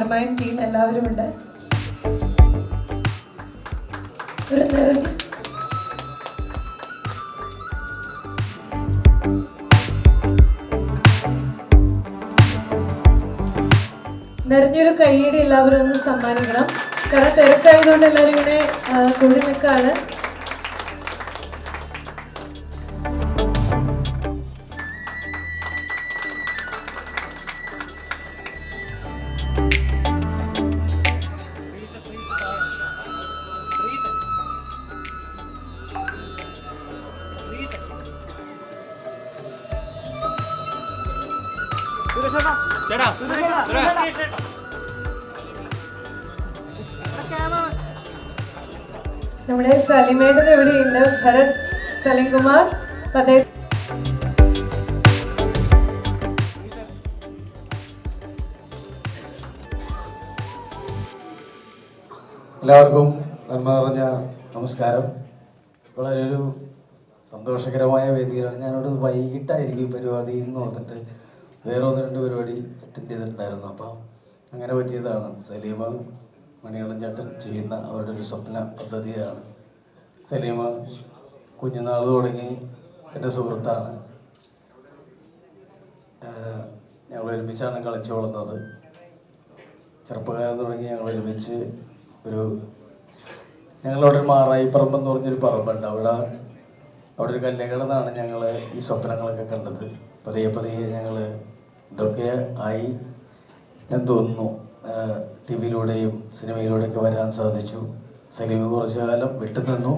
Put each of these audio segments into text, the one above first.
മർമായം team എല്ലാവരും ഉണ്ട്. ഒരു നിറഞ്ഞൊരു കൈയ്യടി എല്ലാവരും ഒന്ന് സമ്മാനിക്കണം. കാരണം തിരക്കായതുകൊണ്ട് എല്ലാവരും ഇങ്ങനെ കൂടി നിൽക്കാണ്. നമ്മുടെ സലിമേട്ടൻ എവിടെയുണ്ട്? ഭരത് സലിംകുമാർ പതേ. എല്ലാവർക്കും നന്മ നിറഞ്ഞ നമസ്കാരം. വളരെ ഒരു സന്തോഷകരമായ വേദിയിലാണ്. ഞാനവിടെ വൈകിട്ടായിരിക്കും പരിപാടി എന്ന് ഓർത്തിട്ട് വേറെ 1-2 പരിപാടി അറ്റൻഡ് ചെയ്തിട്ടുണ്ടായിരുന്നു. അപ്പം അങ്ങനെ പറ്റിയതാണ്. സലീമ മണികണ്ഠൻ ചേട്ടൻ ചെയ്യുന്ന അവരുടെ ഒരു സ്വപ്ന പദ്ധതിയാണ്. സലീമ കുഞ്ഞുനാൾ തുടങ്ങി എൻ്റെ സുഹൃത്താണ്. ഞങ്ങൾ ഒരുമിച്ചാണ് കളിച്ചു വളർന്നത്. ചെറുപ്പകാലം തുടങ്ങി ഞങ്ങൾ ഒരുമിച്ച് ഞങ്ങളവിടെ ഒരു മാറായിപ്പറമ്പ് എന്ന് പറഞ്ഞൊരു പറമ്പുണ്ട്. അവിടെ ഒരു കല്ലുകടന്നാണ് ഞങ്ങൾ ഈ സ്വപ്നങ്ങളൊക്കെ കണ്ടത്. പതിയെ ഞങ്ങൾ ഇതൊക്കെ ആയി എന്ന് തോന്നുന്നു. ടി വിയിലൂടെയും സിനിമയിലൂടെയൊക്കെ വരാൻ സാധിച്ചു. സലീം കുറച്ചു കാലം വിട്ടുനിന്നു.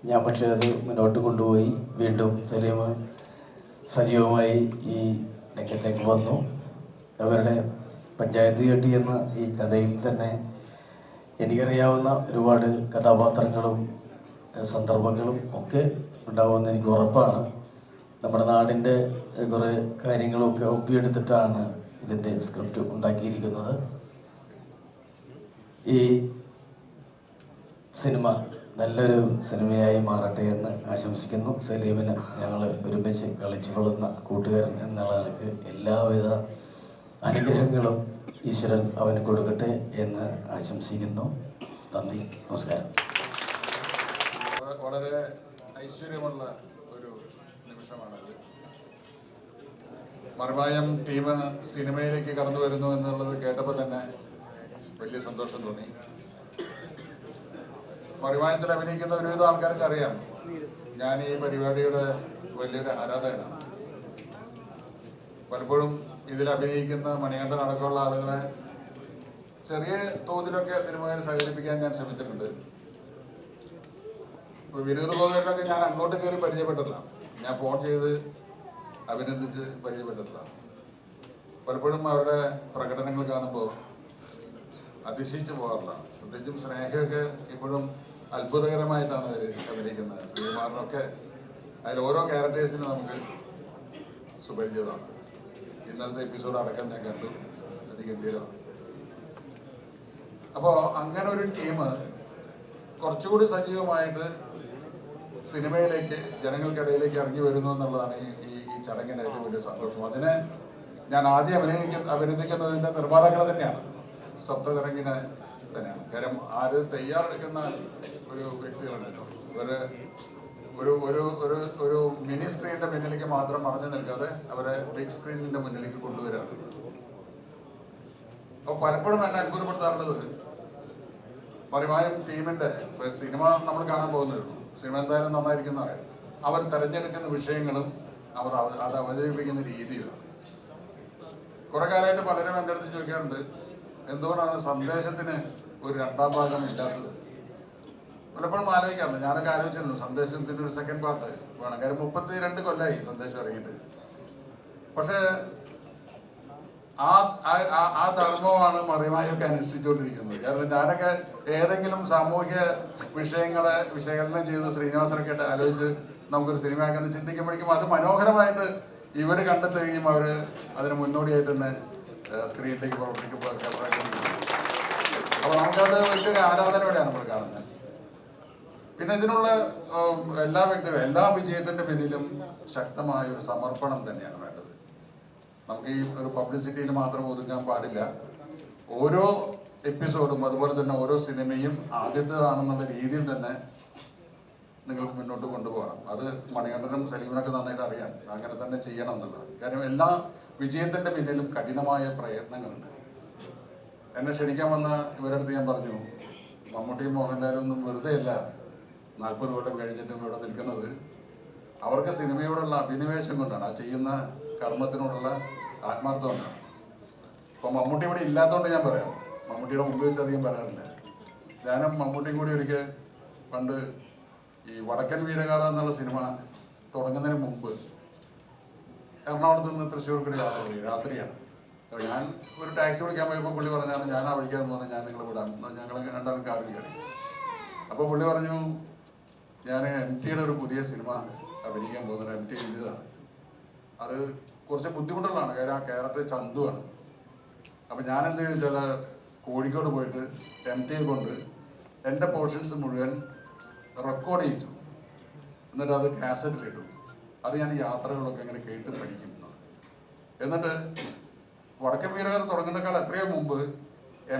ഞാൻ പക്ഷേ അത് മുന്നോട്ട് കൊണ്ടുപോയി. വീണ്ടും സലീം സജീവമായി ഈ രംഗത്തേക്ക് വന്നു. അവരുടെ പഞ്ചായത്ത് ചെട്ടി എന്ന ഈ കഥയിൽ തന്നെ എനിക്കറിയാവുന്ന ഒരുപാട് കഥാപാത്രങ്ങളും സന്ദർഭങ്ങളും ഒക്കെ ഉണ്ടാവുമെന്ന് എനിക്ക് ഉറപ്പാണ്. നമ്മുടെ നാടിൻ്റെ കുറേ കാര്യങ്ങളൊക്കെ ഒപ്പിയെടുത്തിട്ടാണ് ഇതിൻ്റെ സ്ക്രിപ്റ്റ് ഉണ്ടാക്കിയിരിക്കുന്നത്. ഈ സിനിമ നല്ലൊരു സിനിമയായി മാറട്ടെ എന്ന് ആശംസിക്കുന്നു. സലീമിന് ഞങ്ങൾ ഒരുമിച്ച് കളിച്ചു കൊള്ളുന്ന കൂട്ടുകാരൻ എന്നുള്ള നിലക്ക് എല്ലാവിധ അനുഗ്രഹങ്ങളും ഈശ്വരൻ അവന് കൊടുക്കട്ടെ എന്ന് ആശംസിക്കുന്നു. നന്ദി, നമസ്കാരം. വളരെ ഐശ്വര്യമുള്ള ഒരു നിമിഷമാണത്. മർമായം ടീം സിനിമയിലേക്ക് കടന്നു വരുന്നു എന്നുള്ളത് കേട്ടപ്പോൾ തന്നെ വലിയ സന്തോഷം തോന്നി. മർമായത്തിൽ അഭിനയിക്കുന്ന ഒരുവിധം ആൾക്കാർക്ക് അറിയാം, ഞാൻ ഈ പരിപാടിയുടെ വലിയൊരു ആരാധകനാണ്. പലപ്പോഴും ഇതിൽ അഭിനയിക്കുന്ന മണികണ്ഠൻ അടക്കമുള്ള ആളുകളെ ചെറിയ തോതിലൊക്കെ സിനിമയിൽ സഹകരിപ്പിക്കാൻ ഞാൻ ശ്രമിച്ചിട്ടുണ്ട്. ഇപ്പോൾ വിനോദ ഗോപിയൊക്കെ ഞാൻ അങ്ങോട്ട് കയറി പരിചയപ്പെട്ടിട്ടില്ല. ഞാൻ ഫോൺ ചെയ്ത് അഭിനന്ദിച്ച് പരിചയപ്പെട്ടിട്ടില്ല. പലപ്പോഴും അവരുടെ പ്രകടനങ്ങൾ കാണുമ്പോൾ അതിശയിച്ചു പോകാറില്ല. പ്രത്യേകിച്ചും സ്നേഹയൊക്കെ ഇപ്പോഴും അത്ഭുതകരമായിട്ടാണ് അവർ അഭിനയിക്കുന്നത്. ശ്രീകുമാറിനൊക്കെ അതിൽ ഓരോ ക്യാരക്ടേഴ്സിനും നമുക്ക് സുപരിചിതമാണ്. ഇന്നലത്തെ എപ്പിസോഡ് അടക്കം ഞാൻ കണ്ടു, അതിഗംഭീരമാണ്. അപ്പോൾ അങ്ങനെ ഒരു ടീം കുറച്ചുകൂടി സജീവമായിട്ട് സിനിമയിലേക്ക് ജനങ്ങൾക്കിടയിലേക്ക് ഇറങ്ങി വരുന്നു എന്നുള്ളതാണ് ഈ ചടങ്ങിൻ്റെ ഏറ്റവും വലിയ സന്തോഷം. അതിന് ഞാൻ ആദ്യം അഭിനന്ദിക്കുന്നതിൻ്റെ നിർമ്മാതാക്കൾ തന്നെയാണ്, സപ്തതരംഗിനെ തന്നെയാണ്. കാര്യം ആര് തയ്യാറെടുക്കുന്ന ഒരു വ്യക്തികളുണ്ടല്ലോ, ഒരു ഒരു ഒരു ഒരു മിനി സ്ക്രീനിൻ്റെ മുന്നിലേക്ക് മാത്രം മറഞ്ഞു നിൽക്കാതെ അവരെ ബിഗ് സ്ക്രീനിൻ്റെ മുന്നിലേക്ക് കൊണ്ടുവരാറുണ്ട്. അപ്പോൾ പലപ്പോഴും എന്നെ അത്ഭുതപ്പെടുത്താറുള്ളത് മറിമായം ടീമിൻ്റെ സിനിമ നമ്മൾ കാണാൻ പോകുന്നതാണ്. സിനിമ എന്തായാലും നന്നായിരിക്കുന്ന അറിയാം. അവർ തിരഞ്ഞെടുക്കുന്ന വിഷയങ്ങളും അവർ അത് അവതരിപ്പിക്കുന്ന രീതിയാണ്. കുറെ കാലമായിട്ട് പലരും എൻ്റെ അടുത്ത് ചോദിക്കാറുണ്ട്, എന്തുകൊണ്ടാണ് സന്ദേശത്തിന് ഒരു 2ാം ഭാഗം ഇല്ലാത്തത്. പലപ്പോഴും ആലോചിക്കാറുണ്ട്. ഞാനൊക്കെ ആലോചിച്ചിരുന്നു സന്ദേശത്തിൻ്റെ ഒരു സെക്കൻഡ് പാർട്ട് വേണം. കാര്യം 32 കൊല്ലമായി സന്ദേശം ഇറങ്ങിയിട്ട്. പക്ഷേ ആ ധർമ്മമാണ് മറിമായൊക്കെ അനുഷ്ഠിച്ചുകൊണ്ടിരിക്കുന്നത്. കാരണം ഞാനൊക്കെ ഏതെങ്കിലും സാമൂഹ്യ വിഷയങ്ങളെ വിശകലനം ചെയ്ത് ശ്രീനിവാസനൊക്കെ ആയിട്ട് ആലോചിച്ച് നമുക്കൊരു സിനിമയാക്കാൻ ചിന്തിക്കുമ്പോഴേക്കും അത് മനോഹരമായിട്ട് ഇവർ കണ്ടെത്തുകയും അവർ അതിന് മുന്നോടിയായിട്ട് തന്നെ സ്ക്രീനിലേക്ക് പ്രവർത്തിക്കുമ്പോൾ. അപ്പോൾ നമുക്കത് വലിയൊരു ആരാധനയോടെയാണ് നമ്മൾ കാണുന്നത്. പിന്നെ ഇതിനുള്ള എല്ലാ വ്യക്തികളും എല്ലാ വിജയത്തിൻ്റെ പിന്നിലും ശക്തമായ ഒരു സമർപ്പണം തന്നെയാണ് വേണ്ടത്. നമുക്ക് ഈ ഒരു പബ്ലിസിറ്റിയിൽ മാത്രം ഒതുങ്ങാൻ പാടില്ല. ഓരോ എപ്പിസോഡും അതുപോലെ തന്നെ ഓരോ സിനിമയും ആദ്യത്തേതാണെന്നുള്ള രീതിയിൽ തന്നെ നിങ്ങൾക്ക് മുന്നോട്ട് കൊണ്ടുപോകണം. അത് മണികണ്ഠനും സലീമിനൊക്കെ നന്നായിട്ട് അറിയാം, അങ്ങനെ തന്നെ ചെയ്യണം എന്നുള്ളത്. കാരണം എല്ലാ വിജയത്തിൻ്റെ പിന്നിലും കഠിനമായ പ്രയത്നങ്ങളുണ്ട്. എന്നെ ക്ഷണിക്കാൻ വന്ന ഇവരുടെ അടുത്ത് ഞാൻ പറഞ്ഞു, മമ്മൂട്ടിയും മോഹൻലാലും ഒന്നും വെറുതെ അല്ല 40 കൊല്ലം കഴിഞ്ഞിട്ടും ഇവിടെ നിൽക്കുന്നത്. അവർക്ക് സിനിമയോടുള്ള അഭിനിവേശം കൊണ്ടാണ്, ആ ചെയ്യുന്ന കർമ്മത്തിനോടുള്ള ആത്മാർത്ഥം കൊണ്ടാണ്. അപ്പോൾ മമ്മൂട്ടി ഇവിടെ ഇല്ലാത്തതുകൊണ്ട് ഞാൻ പറയാം, മമ്മൂട്ടിയുടെ മുമ്പ് വെച്ച് അധികം പറയാറില്ല. ഞാനും മമ്മൂട്ടിയും കൂടി ഒരിക്കൽ പണ്ട് ഈ വടക്കൻ വീരഗാഥ എന്നുള്ള സിനിമ തുടങ്ങുന്നതിന് മുമ്പ് എറണാകുളത്ത് നിന്ന് തൃശ്ശൂർക്കൊരു യാത്ര പോയി, രാത്രിയാണ്. അപ്പോൾ ഞാൻ ഒരു ടാക്സി വിളിക്കാൻ പോയപ്പോൾ പുള്ളി പറഞ്ഞാണ്, ഞാൻ ആ വിളിക്കാൻ പോകുന്നത്, ഞാൻ നിങ്ങളെ വിടാം, ഞങ്ങൾ രണ്ടാളും കാറിൽ കയറി. അപ്പോൾ പുള്ളി പറഞ്ഞു, ഞാൻ MTയുടെ ഒരു പുതിയ സിനിമ അഭിനയിക്കാൻ പോകുന്നത്, MT എഴുതിയതാണ്. അത് കുറച്ച് ബുദ്ധിമുട്ടുള്ളതാണ്, കാര്യം ആ ക്യാരക്ടർ ചന്തുവാണ്. അപ്പം ഞാൻ എന്ത് ചോദിച്ചാൽ കോഴിക്കോട് പോയിട്ട് MTയെ കൊണ്ട് എൻ്റെ പോർഷൻസ് മുഴുവൻ റെക്കോർഡ് ചെയ്യിച്ചു, എന്നിട്ട് അത് കാസറ്റിലിട്ടു. അത് ഞാൻ യാത്രകളൊക്കെ ഇങ്ങനെ കേട്ട് പഠിക്കുന്നത്. എന്നിട്ട് വടക്കൻ വീരഗാഥ തുടങ്ങുന്നേക്കാൾ എത്രയോ മുമ്പ്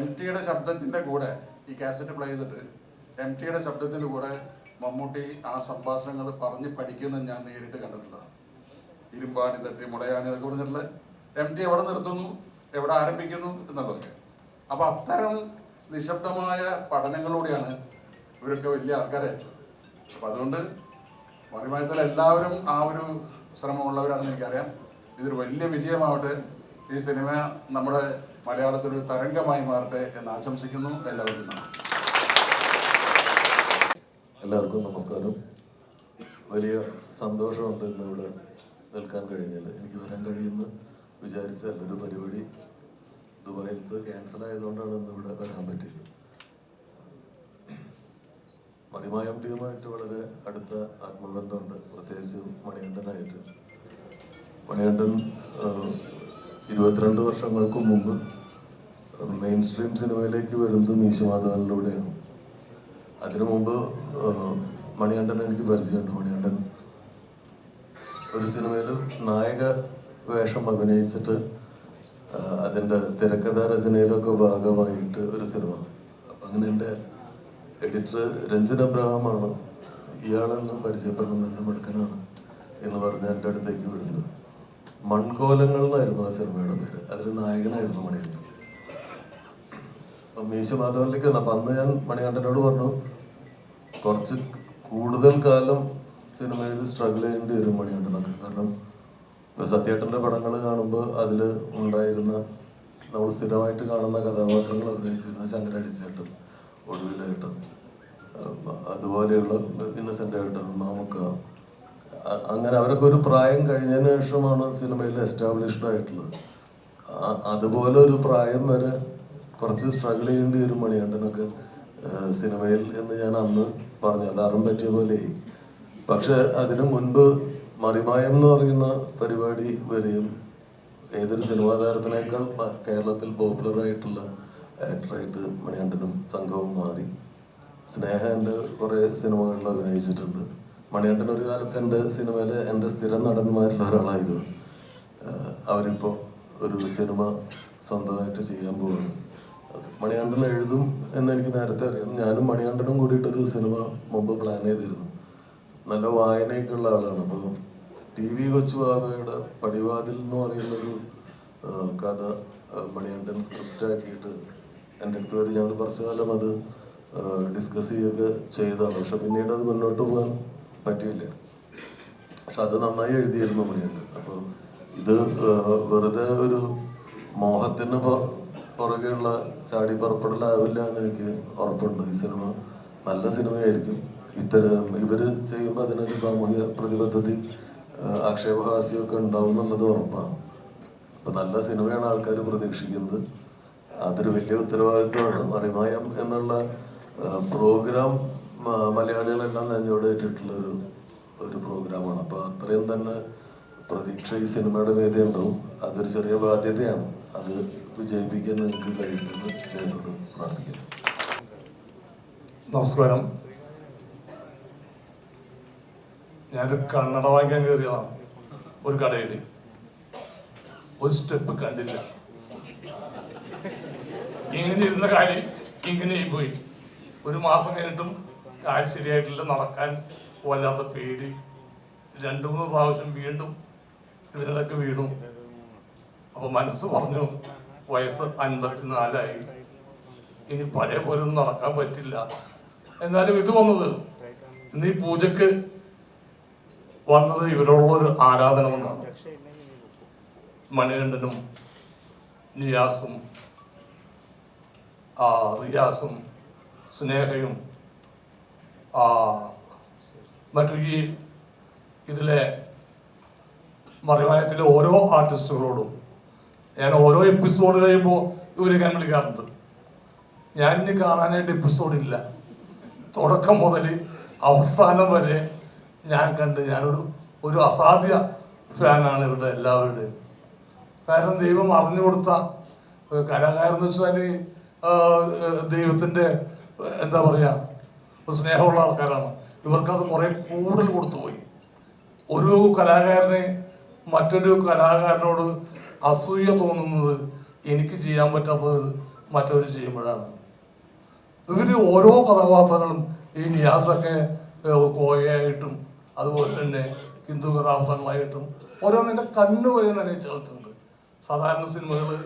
MTയുടെ ശബ്ദത്തിൻ്റെ കൂടെ ഈ കാസറ്റ് പ്ലേ ചെയ്തിട്ട് MTയുടെ ശബ്ദത്തിൻ്റെ കൂടെ മമ്മൂട്ടി ആ സംഭാഷണങ്ങൾ പറഞ്ഞ് പഠിക്കുന്നത് ഞാൻ നേരിട്ട് കണ്ടിട്ടുള്ളതാണ്. ഇരുമ്പാണി തട്ടി മുളയാണി എന്നൊക്കെ പറഞ്ഞിട്ടുള്ള MT എവിടെ നിർത്തുന്നു, എവിടെ ആരംഭിക്കുന്നു എന്നുള്ളതൊക്കെ. അപ്പോൾ അത്തരം നിശബ്ദമായ പഠനങ്ങളിലൂടെയാണ് ഇവരൊക്കെ വലിയ ആൾക്കാരായിട്ടുള്ളത്. അപ്പം അതുകൊണ്ട് മറിമായത്തിൽ എല്ലാവരും ആ ഒരു ശ്രമമുള്ളവരാണെന്ന് എനിക്കറിയാം. ഇതൊരു വലിയ വിജയമാവട്ടെ, ഈ സിനിമ നമ്മുടെ മലയാളത്തിലൊരു തരംഗമായി മാറട്ടെ എന്ന് ആശംസിക്കുന്നു. എല്ലാവർക്കും നന്ദി. എല്ലാവർക്കും നമസ്കാരം. വലിയ സന്തോഷമുണ്ട് ഇന്നിവിടെ നിൽക്കാൻ കഴിഞ്ഞാൽ. എനിക്ക് വരാൻ കഴിയുമെന്ന് വിചാരിച്ചല്ല, ഒരു പരിപാടി ദുബായിലത്ത് ക്യാൻസൽ ആയതുകൊണ്ടാണ് ഇന്നിവിടെ വരാൻ പറ്റിയത്. മറിമായം ടീമായിട്ട് വളരെ അടുത്ത ആത്മബന്ധമുണ്ട്, പ്രത്യേകിച്ച് മണികണ്ഠനായിട്ട്. മണികണ്ഠൻ 22 വർഷങ്ങൾക്ക് മുമ്പ് മെയിൻ സ്ട്രീം സിനിമയിലേക്ക് വരുന്നത് മീശമാധവനിലൂടെയാണ്. അതിനു മുമ്പ് മണികണ്ഠൻ എനിക്ക് പരിചയമുണ്ട്. മണികണ്ഠൻ ഒരു സിനിമയിൽ നായക വേഷം അഭിനയിച്ചിട്ട് അതിൻ്റെ തിരക്കഥാ രചനയിലൊക്കെ ഭാഗമായിട്ട് ഒരു സിനിമ. അപ്പം അങ്ങനെ എൻ്റെ എഡിറ്റർ രഞ്ജൻ അബ്രഹാമാണ് ഇയാളെന്ന് പരിചയപ്പെടണം, നല്ല മിടുക്കനാണ് എന്ന് പറഞ്ഞ് എൻ്റെ അടുത്തേക്ക് വിടുന്നത്. മൺകോലങ്ങൾ എന്നായിരുന്നു ആ സിനിമയുടെ പേര്. അതിൽ നായകനായിരുന്നു മണികണ്ഠൻ. അപ്പം മീശമാധവനിലേക്ക് വന്നു. അപ്പം അന്ന് ഞാൻ മണികണ്ഠനോട് പറഞ്ഞു, കുറച്ച് കൂടുതൽ കാലം സിനിമയിൽ സ്ട്രഗിൾ ചെയ്യേണ്ടി വരും മണികണ്ഠനൊക്കെ. കാരണം സത്യേട്ടൻ്റെ പടങ്ങൾ കാണുമ്പോൾ അതിൽ ഉണ്ടായിരുന്ന നമ്മൾ സ്ഥിരമായിട്ട് കാണുന്ന കഥാപാത്രങ്ങൾ അഭിനയിച്ചിരുന്ന ശങ്കരാടിച്ചേട്ടൻ, ഒടുവിലേട്ടൻ, അതുപോലെയുള്ള ഇന്നസെൻ്റ് ഏട്ടൻ, മാമുക്ക, അങ്ങനെ അവരൊക്കെ ഒരു പ്രായം കഴിഞ്ഞതിന് ശേഷമാണ് സിനിമയിൽ എസ്റ്റാബ്ലിഷ്ഡ് ആയിട്ടുള്ളത്. അതുപോലെ ഒരു പ്രായം വരെ കുറച്ച് സ്ട്രഗിൾ ചെയ്യേണ്ടി വരും മണികണ്ഠനൊക്കെ സിനിമയിൽ എന്ന് ഞാൻ അന്ന് പറഞ്ഞു. അത് അറും പറ്റിയ പോലെ. പക്ഷെ അതിനു മുൻപ് മറിമായം എന്ന് പറയുന്ന പരിപാടി വരെയും ഏതൊരു സിനിമാ താരത്തിനേക്കാൾ കേരളത്തിൽ പോപ്പുലറായിട്ടുള്ള ആക്ടറായിട്ട് മണികണ്ഠനും സംഘവും മാറി. സ്നേഹ എൻ്റെ കുറേ സിനിമകളിൽ അഭിനയിച്ചിട്ടുണ്ട്. മണികണ്ഠൻ ഒരു കാലത്ത് എൻ്റെ സിനിമയിലെ എൻ്റെ സ്ഥിരം നടന്മാരിൽ ഒരാളായിരുന്നു. അവരിപ്പോൾ ഒരു സിനിമ സ്വന്തമായിട്ട് ചെയ്യാൻ പോകുന്നു. മണികണ്ഠൻ എഴുതും എന്നെനിക്ക് നേരത്തെ അറിയാം. ഞാനും മണികണ്ഠനും കൂടിയിട്ടൊരു സിനിമ മുമ്പ് പ്ലാൻ ചെയ്തിരുന്നു. നല്ല വായനയൊക്കെയുള്ള ആളാണ്. അപ്പോൾ TV കൊച്ചുബാബയുടെ പടിവാതിൽ എന്ന് പറയുന്നൊരു കഥ മണികണ്ഠൻ സ്ക്രിപ്റ്റാക്കിയിട്ട് എൻ്റെ അടുത്ത് വരെ ഞങ്ങൾ കുറച്ചു കാലം അത് ഡിസ്കസ് ചെയ്യുകയൊക്കെ ചെയ്തതാണ്. പക്ഷെ പിന്നീട് അത് മുന്നോട്ട് പോകാൻ പറ്റിയില്ല. പക്ഷെ അത് നന്നായി എഴുതിയിരുന്നു മണികണ്ഠൻ. അപ്പോൾ ഇത് വെറുതെ ഒരു മോഹത്തിന് പുറകെയുള്ള ചാടി പുറപ്പെടലാവില്ല എന്ന് എനിക്ക് ഉറപ്പുണ്ട്. ഈ സിനിമ നല്ല സിനിമയായിരിക്കും. ഇവർ ചെയ്യുമ്പോൾ അതിനൊരു സാമൂഹിക പ്രതിബദ്ധത, ആക്ഷേപഹാസ്യമൊക്കെ ഉണ്ടാവും എന്നുള്ളത് ഉറപ്പാണ്. അപ്പം നല്ല സിനിമയാണ് ആൾക്കാർ പ്രതീക്ഷിക്കുന്നത്. അതൊരു വലിയ ഉത്തരവാദിത്വമാണ്. മറിമായം എന്നുള്ള പ്രോഗ്രാം മലയാളികളെല്ലാം നെഞ്ചോടേറ്റിട്ടുള്ളൊരു പ്രോഗ്രാമാണ്. അപ്പോൾ അത്രയും തന്നെ പ്രതീക്ഷ ഈ സിനിമയുടെ വേദി ഉണ്ടാവും. അതൊരു ചെറിയ ബാധ്യതയാണ്. അത് വിജയിപ്പിക്കാൻ നിങ്ങൾക്ക് കഴിയുമെന്ന് ദൈവത്തോട് പ്രാർത്ഥിക്കുന്നു. നമസ്കാരം. ഞാനൊരു കണ്ണട വാങ്ങിക്കാൻ കയറിയതാണ് ഒരു കടയിൽ. ഒരു സ്റ്റെപ്പ് കണ്ടില്ല. ഇങ്ങനെ ഇരുന്ന കാര്യം ഇങ്ങനെ പോയി. ഒരു മാസം കഴിഞ്ഞിട്ടും കാര്യം ശരിയായിട്ടില്ല. നടക്കാൻ വല്ലാത്ത പേടി. 2-3 പ്രാവശ്യം വീണ്ടും ഇതിനിടയ്ക്ക് വീണു. അപ്പോൾ മനസ്സ് പറഞ്ഞു, വയസ്സ് 54ആയി, ഇനി പഴയ പോലെ ഒന്നും നടക്കാൻ പറ്റില്ല. എന്നാലും ഇത് വന്നത്, ഇന്ന് ഈ പൂജക്ക് വന്നത് ഇവരോടുള്ളൊരു ആരാധന കൊണ്ടാണ്. മണികണ്ഠനും നിയാസും റിയാസും സ്നേഹയും മറ്റു ഈ ഇതിലെ മറിമായത്തിലെ ഓരോ ആർട്ടിസ്റ്റുകളോടും ഞാൻ ഓരോ എപ്പിസോഡ് കഴിയുമ്പോൾ ഇവരെ ഞാൻ വിളിക്കാറുണ്ട്. ഞാൻ ഇനി കാണാനായിട്ട് എപ്പിസോഡില്ല. തുടക്കം മുതൽ അവസാനം വരെ ഞാൻ കണ്ട് ഞാനൊരു അസാധ്യ ഫാനാണ് ഇവരുടെ എല്ലാവരുടെയും. കാരണം ദൈവം അറിഞ്ഞു കൊടുത്ത കലാകാരെന്ന് വെച്ചാൽ ദൈവത്തിൻ്റെ എന്താ പറയുക സ്നേഹമുള്ള ആൾക്കാരാണ്. ഇവർക്കത് കുറേ കൂടുതൽ കൊടുത്തുപോയി. ഒരു കലാകാരനെ മറ്റൊരു കലാകാരനോട് അസൂയ തോന്നുന്നത് എനിക്ക് ചെയ്യാൻ പറ്റാത്തത് മറ്റവർ ചെയ്യുമ്പോഴാണ്. ഇവർ ഓരോ കഥാപാത്രങ്ങളും ഈ നിയാസൊക്കെ കോയയായിട്ടും അതുപോലെ തന്നെ ഹിന്ദു കഥാപാത്രങ്ങളായിട്ടും ഓരോന്നിൻ്റെ കണ്ണ് വരെ നനയിച്ച് കളിക്കുന്നുണ്ട്. സാധാരണ സിനിമകൾ,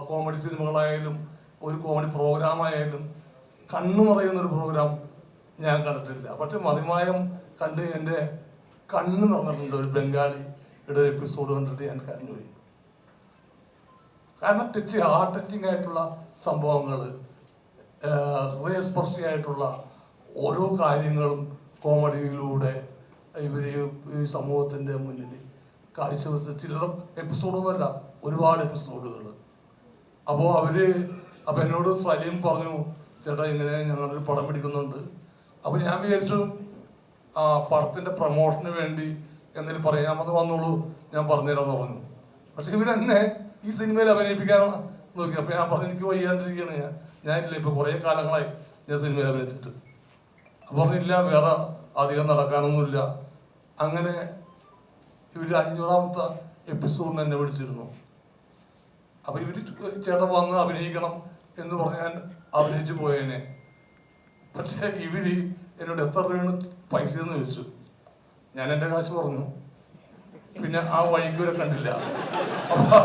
കോമഡി സിനിമകളായാലും ഒരു കോമഡി പ്രോഗ്രാമായാലും കണ്ണ് നിറയുന്നൊരു പ്രോഗ്രാം ഞാൻ കണ്ടിട്ടില്ല. പക്ഷെ മറിമായം കണ്ട് എൻ്റെ കണ്ണ് നിറഞ്ഞിട്ടുണ്ട്. ഒരു ബംഗാളിയുടെ എപ്പിസോഡ് കണ്ടിട്ട് ഞാൻ കരഞ്ഞുപോയി. കാരണം ടച്ചിങ് ആയിട്ടുള്ള സംഭവങ്ങൾ, ഹൃദയസ്പർശിയായിട്ടുള്ള ഓരോ കാര്യങ്ങളും കോമഡിയിലൂടെ ഇവർ ഈ സമൂഹത്തിൻ്റെ മുന്നിൽ കാഴ്ചവെച്ച ചില എപ്പിസോഡൊന്നുമല്ല, ഒരുപാട് എപ്പിസോഡുകൾ. അപ്പോൾ എന്നോട് സലീം പറഞ്ഞു, ചേട്ടാ ഇങ്ങനെ ഞങ്ങളൊരു പടം പിടിക്കുന്നുണ്ട്. അപ്പോൾ ഞാൻ വിചാരിച്ചു പടത്തിൻ്റെ പ്രമോഷന് വേണ്ടി എന്തെങ്കിലും പറയാൻ വന്നോളൂ, ഞാൻ പറഞ്ഞുതരാമെന്ന് പറഞ്ഞു. പക്ഷെ ഇവരെന്നെ ഈ സിനിമയിൽ അഭിനയിപ്പിക്കാൻ നോക്കി. അപ്പോൾ ഞാൻ പറഞ്ഞു, എനിക്ക് വയ്യാണ്ടിരിക്കുകയാണ്, ഞാനില്ല, ഇപ്പോൾ കുറേ കാലങ്ങളായി ഞാൻ സിനിമയിൽ അഭിനയിച്ചിട്ട്. അപ്പോൾ പറഞ്ഞില്ല, വേറെ അധികം നടക്കാനൊന്നുമില്ല. അങ്ങനെ ഇവർ 500ാമത്തെ എപ്പിസോഡിന് എന്നെ വിളിച്ചിരുന്നു. അപ്പോൾ ഇവർ ചേട്ടൻ വന്ന് അഭിനയിക്കണം എന്ന് പറഞ്ഞ് ഞാൻ അഭിനയിച്ച് പോയേനെ. പക്ഷേ ഇവർ എന്നോട് എത്ര രൂപയാണ് പൈസ എന്ന് ചോദിച്ചു. ഞാൻ എൻ്റെ കാശ് പറഞ്ഞു. പിന്നെ ആ വഴിക്ക് വരെ കണ്ടില്ല. അപ്പം